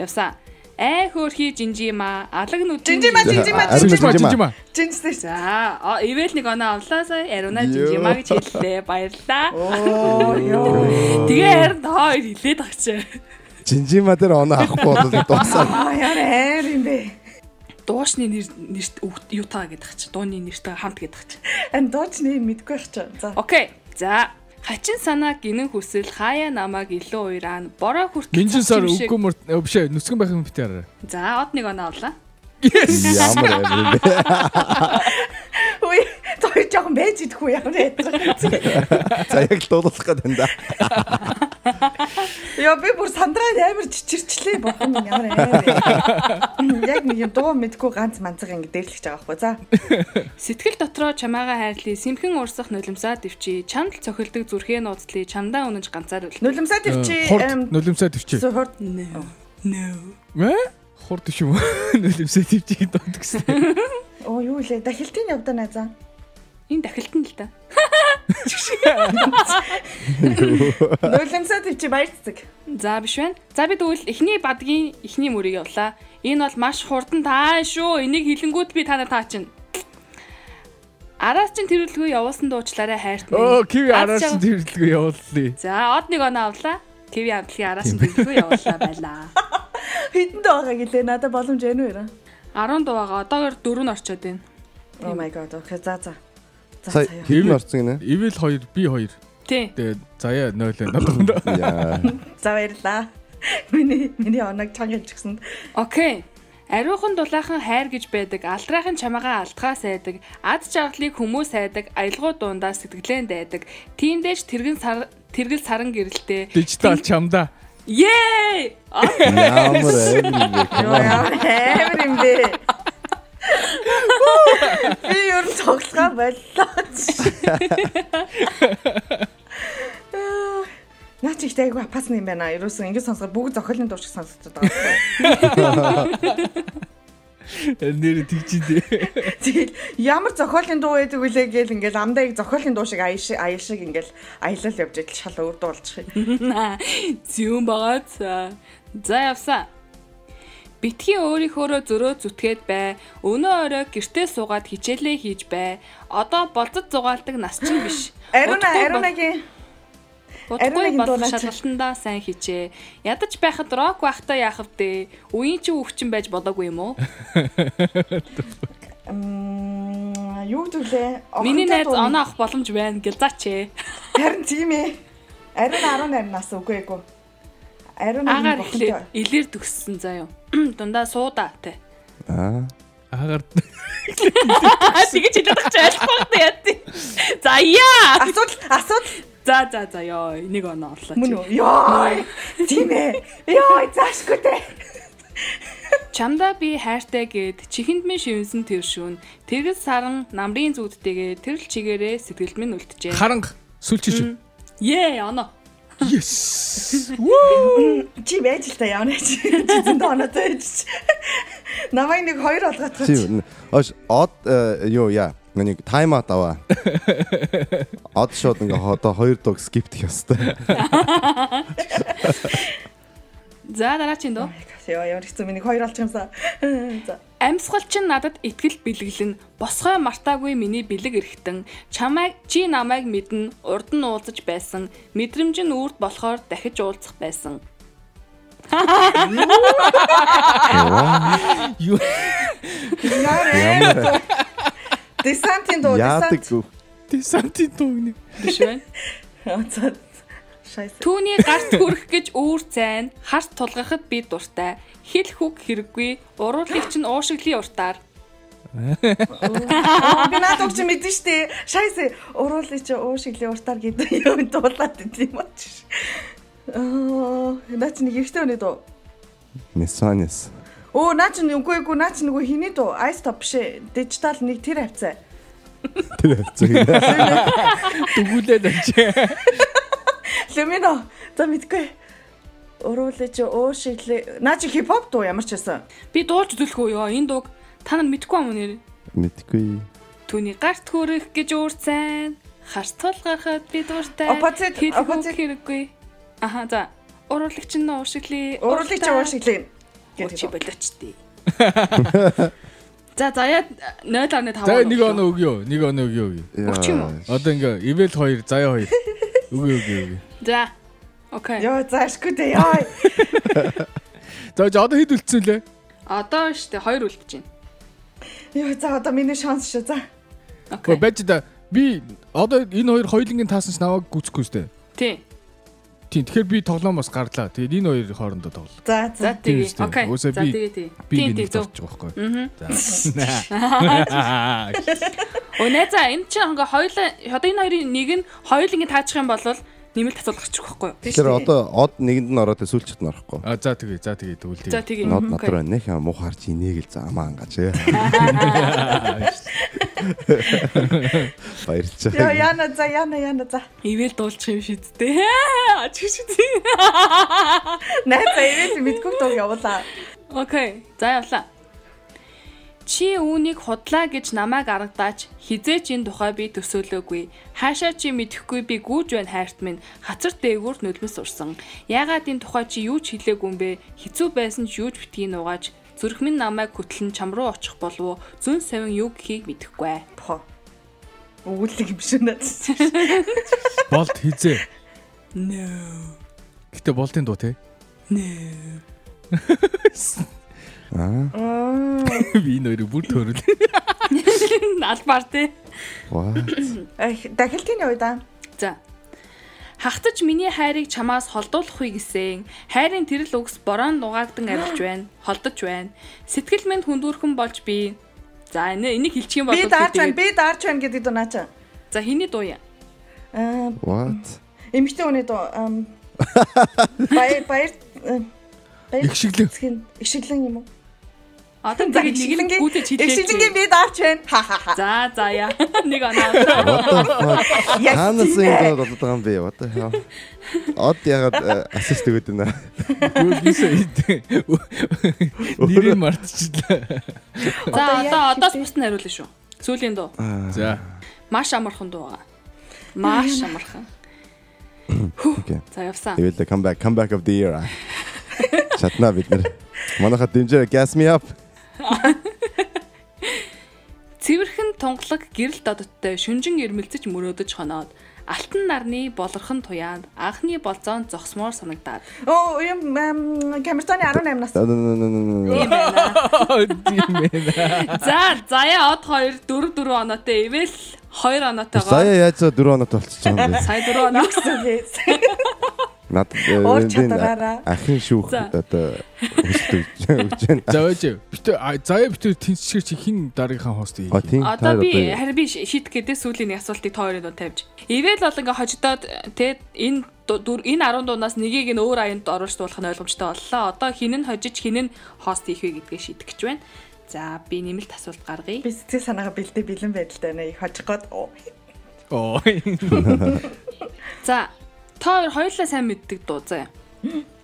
Явсан. Хөөрхи жинжима алаг нүд Жинжима. За, ивэл нэг оноо авлаасаа Ариуна жинжима гэж хэллээ. Баярлаа. Тэгээ харин хоёр хэлээд багчаа. Жинжима дээр оноо авахгүй бол дуусаа. Яа юм бэ? Дуушны нэрт юутаа гэдэг чи. Дууны нэртэй хамт гэдэг чи. Дуучны мэдгүй байх чи. За. Окей. За. Хачин санаа гинэн хүсэл хаяа намайг илүү уйраан бороо хүртэл Минжин сар үгүй мөр биш нүцгэн байх юм битээр. За, од нэг оноо авлаа. Ямар юм бэ? Ой, той жоохон байж идэхгүй ямар яадаг. За яг дуулах гэдэг энэ да. Яа би бүр сандраад амар чичирчлээ бохон ямар амар. Яг нэг юм дуу мэдгүй ганц манцаг ингэ дээрлэж байгаа байхгүй. За. Сэтгэл дотроо чамаагаа хайрлаа, сэмхэн урсах нулимсаа төвчий, чамд цохилдог зүрхээ нууцлаа, чамдаа унаж ганцаар үл. Нулимсаа төвчий. Нулимсаа төвчий. Хурд. No. Хурд шүү. Нулимсаа төвчий дууд гэсэн. Оо юу лээ? Дахилтын явдаа найзаа. Энэ дахилтан л та. Нулимсаа төвчий баярцэг. За биш байна. За би тэгвэл эхний бадгийн эхний мөрийг явлаа. Энэ бол маш хурдан таа шүү. Энийг хилэнгүүд би танаа таачна. Араас чин тэрвэлгүй явуулсан дуучлаарай хайрт минь. Оо, Киви араас чин тэрвэлгүй явууллаа. За, од нэг оноо авлаа. Киви амтлын араас чин тэрвэлгүй явууллаа байлаа. Хэдэн дуугаа гэлээ надад боломж байна уу? 10 дуугаа одоогоор 4 нь орчод байна. Oh my god. Окей, за. Сая хэвэн орцсон гинэ? Ивэл 2, би 2. Тий. Тэгээд Заяа 0 надад. Яа. За баярлаа. Миний оног чанга хэлчихсэн. Окей. Ариухан дулаахан хайр гэж байдаг, алдрайхан чамаагаа алдхаас айдаг, ад жаргалыг хүмүүс айдаг, аялгуу дундаа сэтгэлэн дайдаг. Тиймдээч тэргэл саран гэрэлтэй. Дижитал чамда. Yay! Ямар юм бэ? Би юу тоглохоо боллоо. Наач их тайгуу пасна юм байна. Ерөөсөн ингэ сонсоход бүгд зохиолын дууч сонсож байгаа. Нэр тэгчиндээ. Тэгэл ямар зохиолын дуу байдаг вүлээ гээл ингээл амдаа яг зохиолын дуу шиг аял шиг ингээл аялал явж идэл шал өрдөө болчих юм. Зүүн багаад. За явсан. Битгий өөрийнхөөрөө зөрөө зүтгээд бай. Өнөө орой гэртээ суугаад хичээлээ хийж бай. Одоо болцод зугаалдаг нас чинь биш. Ариунагийн Удахгүй болох шалгалтандаа сайн хичээ. Ядаж байхад рок байхдаа яах вэ? Үеийн чинь өвчин байж болоогүй юм уу? Юу гэвлээ? Миний найз оноо авах боломж байна гэл заач. Харин тийм ээ. Ариун 18 нас үгүй ээ. Ариун агаар ихлээр илэр төгссөн заа юу. Дундаа суудаа те. Агаар тэгэж хэлээд байгаа ч ойлгохгүй яа. За яа. Асуудал. За ёо энийг оноо орлоо чи. Мөн үү? Ёо. Тийм ээ. Ёо заашгүй те. Чамдаа би хайртай гэд чихэнд минь шивэнсэн тэр шүүн. Тэргэл саран намрын зүудтэйгээ тэрл чигээрээ сэтгэлд минь үлджээ. Харанг сүлчиж. Оноо. Yes. Чи байж л та явна чи. Зэндээ оноотой байж. Намайг нэг хоёр олгочих. Чи од юу яа. Нэг тайм аут аваа. Од шууд ингээ одоо 2 дог скиптэх ёстой. За дараагийн дөө. Ямар хэцүү миний 2 олчих юмсаа. За. Амьсгал чинь надад итгэл бэлгэлэн босгой мартаагүй миний бэлэг эрхтэн чи намайг мэднэ урд нь уулзаж байсан мэдрэмж нь үрд болохоор дахиж уулзах байсан. Юу. Ямар Десантин дуу десантин дуу нэ. Биш вэ? Шайс. Түүний гарт хүрэх гэж үүр цайн харт тулгахад би дуртай. Хил хүг хэрэггүй уруулыг чинь уушиглын уртаар. Би надад ч мэдэн штэ. Шайс уруулыг чинь уушиглын уртаар гэдэг юм дуулаад тийм бач. Наач нэг ихтэй өнөө дөө. Месанис. Наач үгүй наач нөгөө хиний дөө. Ice Top биш ээ. Дижитал нэг тэр хавцаа. Тэр хавцаа. Дүгүүлээд очие. Лемино за мэдгүй. Уруулж уушиглээ. Наач хипхоп дуу ямар ч байсан. Би дуулж төлөхгүй ёо. Энэ дууг та нар мэдгүй юм уу нэр? Мэдгүй. Түүний гарт хүрэх гэж үүр цайн харт тулгахад би дуртай. Опозит хэрэггүй. Аха за. Уруулыг чинь уушиглээ. Уруулыг чинь уушиглээ. Чи болоочтой. За яа 0.5. За нэг оноо өгөө. Нэг оноо өгөө. Өгч юм уу? Одоо ингээ Evel 2 заяа 2. Өгөө. За. Окей. Яа заашгүй дээ яа. За одоо хэд үлдсэн лээ? Одоо штэ 2 үлдэж байна. Яа за одоо миний шанс шүү за. Окей. Бэж да би одоо энэ хоёр хоёулынгийн таасан ч наваг гүцэхгүй штэ. Тий. Тийм тэгэхээр би тоглоомоос гарлаа. Тэгээд энэ хоёр хоорондоо тоглоо. За тэгээ. Окей. За тэгээ. Би нэг тоглож байгаа байхгүй. За. Өнөө за энэ чинь ингээ хоёулаа одоо энэ хоёрын нэг нь хоёулынгийн таачих юм бол нэмэлт асуулах гэж байхгүй юу? Тэгэхээр одоо од нэгэнд нь ороод сүүлчт нь орохгүй. За тэгээ тэгвэл За тэгээ. Нод натар байна. Нэх муу харж инээгэл заамаа ангаж. Баярчаа. Яна за. Ивэл дуулчих юм шидтэй. Ачиг шидтэй. Найз ивэл мэдгүй дуу явуулаа. Окей. За явлаа. Чи үүнийг худлаа гэж намайг аргадаач хизээч энэ тухай би төсөөлөөгүй. Хаашаа чи мэдэхгүй би гүүж байна хайрт минь. Хацар дээгүүр нулимс урсан. Яагаад энэ тухай чи юу ч хэлээгүй юм бэ? Хэцүү байсан ч юу ч битгий нугааж зүрх минь намайг хөтлөн чам руу очих болов уу? Зүн савин юу гэхийг мэдэхгүй. Бохоо. Өвөлөг юм шиг надад. Болт хизээ. No. Гэтэ болтын дуу те. No. Би нөр бүр төрөл. Албаар те. What? Дахилтын үед За. Хахтаж миний хайрыг чамаас холдуулахгүй гэсэн. Хайрын тэрл үгс борон дугаагдан арилж байна. Холдож байна. Сэтгэл минь хүндүүрхэн болж би. За энийг хэлчих юм бол би даарч байна гэдэг дуу наача. За хэний дуу юм? What? Эмэгтэй хүний дуу. Баяр Их шиглэн юм уу? Одоо тэгээд нэг гүтэж хэлээ. Шилэнгийн би даарч байна. Ха. За яа. Нэг оноо. Ханаас энэ доод байгаа юм бэ? What the hell? Од ягаад ассист өгöd байна. Нэрийг мартчихлаа. За одоос бус нь хариулна шүү. Сүүлийн дуу. За. Маш амархан дуу байгаа. Маш амархан. Окей. За явсан. Ивэл comeback of the year. Чатна бид нар. Манайха дэмжээ gas me up. Цэвэрхэн тунгалаг гэрэл додоттой шүнжин ирмэлцэж мөрөөдөж хоноод алтан нарны болорхон туяанд анхны болзоон зогсмоор санагдаад. Оо юм камертоны 18 нас. Заяа од 2 4 оноотой ивэл 2 оноотойгоо. Заяа яаж 4 оноотой болчихж байгаа юм бэ? Сая 4 оноо гэсэн. Надад ахын шүүх одоо хүсэлт өгч байна. Заяа битүү тэнцчээр чи хин дараагийнхаа хост хийх. Одоо би шийдэх гэдэг сүүлийн асуултыг тооёрын доо тавьж. Ивэл бол ингээ хожидоод те энэ 10 дуунаас нэгийг нь өөр аянд оруулж дуулах нь ойлгомжтой боллоо. Одоо хин нь хожиж хин нь хост хийх вэ гэдгээ шийдэх гэж байна. За би нэмэлт асуулт гаргая. Би сэтгэл санаагаа бэлэн байдалтай байна. Хожих гээд. Оо. За та хоёулаа сайн мэддэг дуу заяа.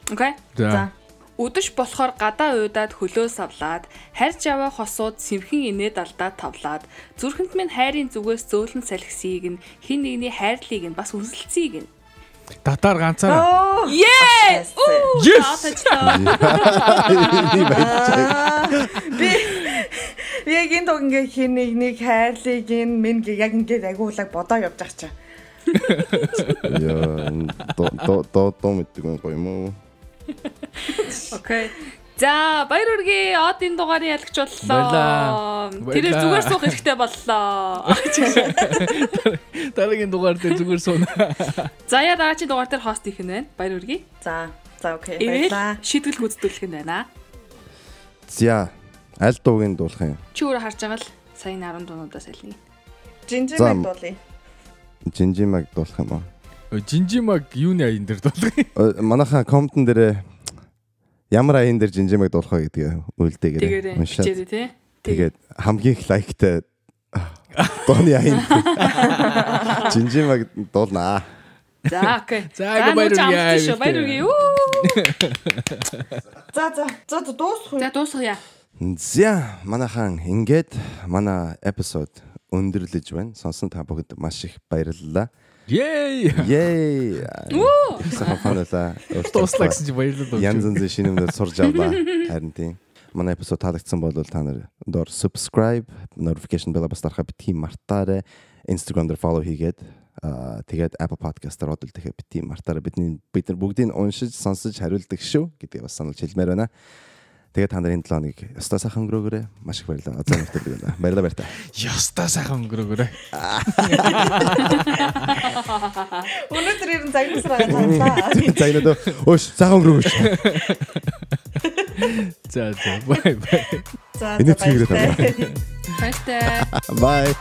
Окей. За. Өдөш болохоор гадаа уйдаад хөлөө савлаад, харж яваа хосууд сэмхэн инээд алдаад тавлаад, зүрхэнд минь хайрын зүгээс зөөлөн салхисыг нь хин нэгний хайрлыг нь бас үнсэлцгийг нь. Татар ганцаараа. Yes! Би яг энэ дог ингээ хин нэгний хайрлыг нь минь яг ингээ агуулаг бодоо явж байгаа чаа. Яа, доо мэддэг юм уу? Окей. За, баяр үргээ одын дугаарыг ялгч боллоо. Тэр зүгээр суух хэрэгтэй боллоо. Дараагийн дугаар дээр зүгээр суuna. За, яа дараагийн дугаар дээр хост хийх нь байна. Баяр үргээ. За окей. Баярлаа. Шийдэл гүйцэтгүүлэх нь байна. За, аль дуугийн дуулах юм? Чи өөрөө харж байгаа л саяны 10 дуунуудаас аль нэг. Жинжимэг дуулъя. Жинжимэг дуулах юм аа. Жинжимэг юуны аян дээр дуулах юм? Манайхаа комментэн дээр ямар аян дээр жинжимэг дуулах вэ гэдгийг үйлдэгээрээ уншаад тий. Тэгээд хамгийн их лайктай дууны аян жинжимэг дуулнаа. За окей. За баярлалаа. Баярлалаа. За дуусах уу? За дуусгая. За манайхан ингээд манай эпизод өндөрлөж байна. Сонсон та бүгд маш их баярлалаа. Yay! Сахафаналаа. Дуслаа гэсэн чи баярлалаа. Янз янзын шинэ юмнууд сурж авлаа. Харин тийм. Манай эпизод таалагдсан бол та нар доор subscribe, notification bell бас дарахаа битгий мартаарай. Instagram дээр follow хийгээд тэгээд Apple Podcast-аар одол тэгэхээр битгий мартаарай. Бид нар бүгдийг уншиж, сонсож хариулдаг шүү гэдгийг бас сануулж хэлмээр байна. Тэгээд та нарын 7 хоног ёстой сайхан өнгөрөөгөөрэй. Маш их баярлалаа. Азаа мэдээлэл байна. Баярлалаа баяртай. Ёстой сайхан өнгөрөөгөөрэй. Өнөөдөр ирэн загнасраа цаалаа. Загнаад өөш сайхан өнгөрөөгөөш. За бай бай. За энэ цэвэрлээ. Баяртай. Bye.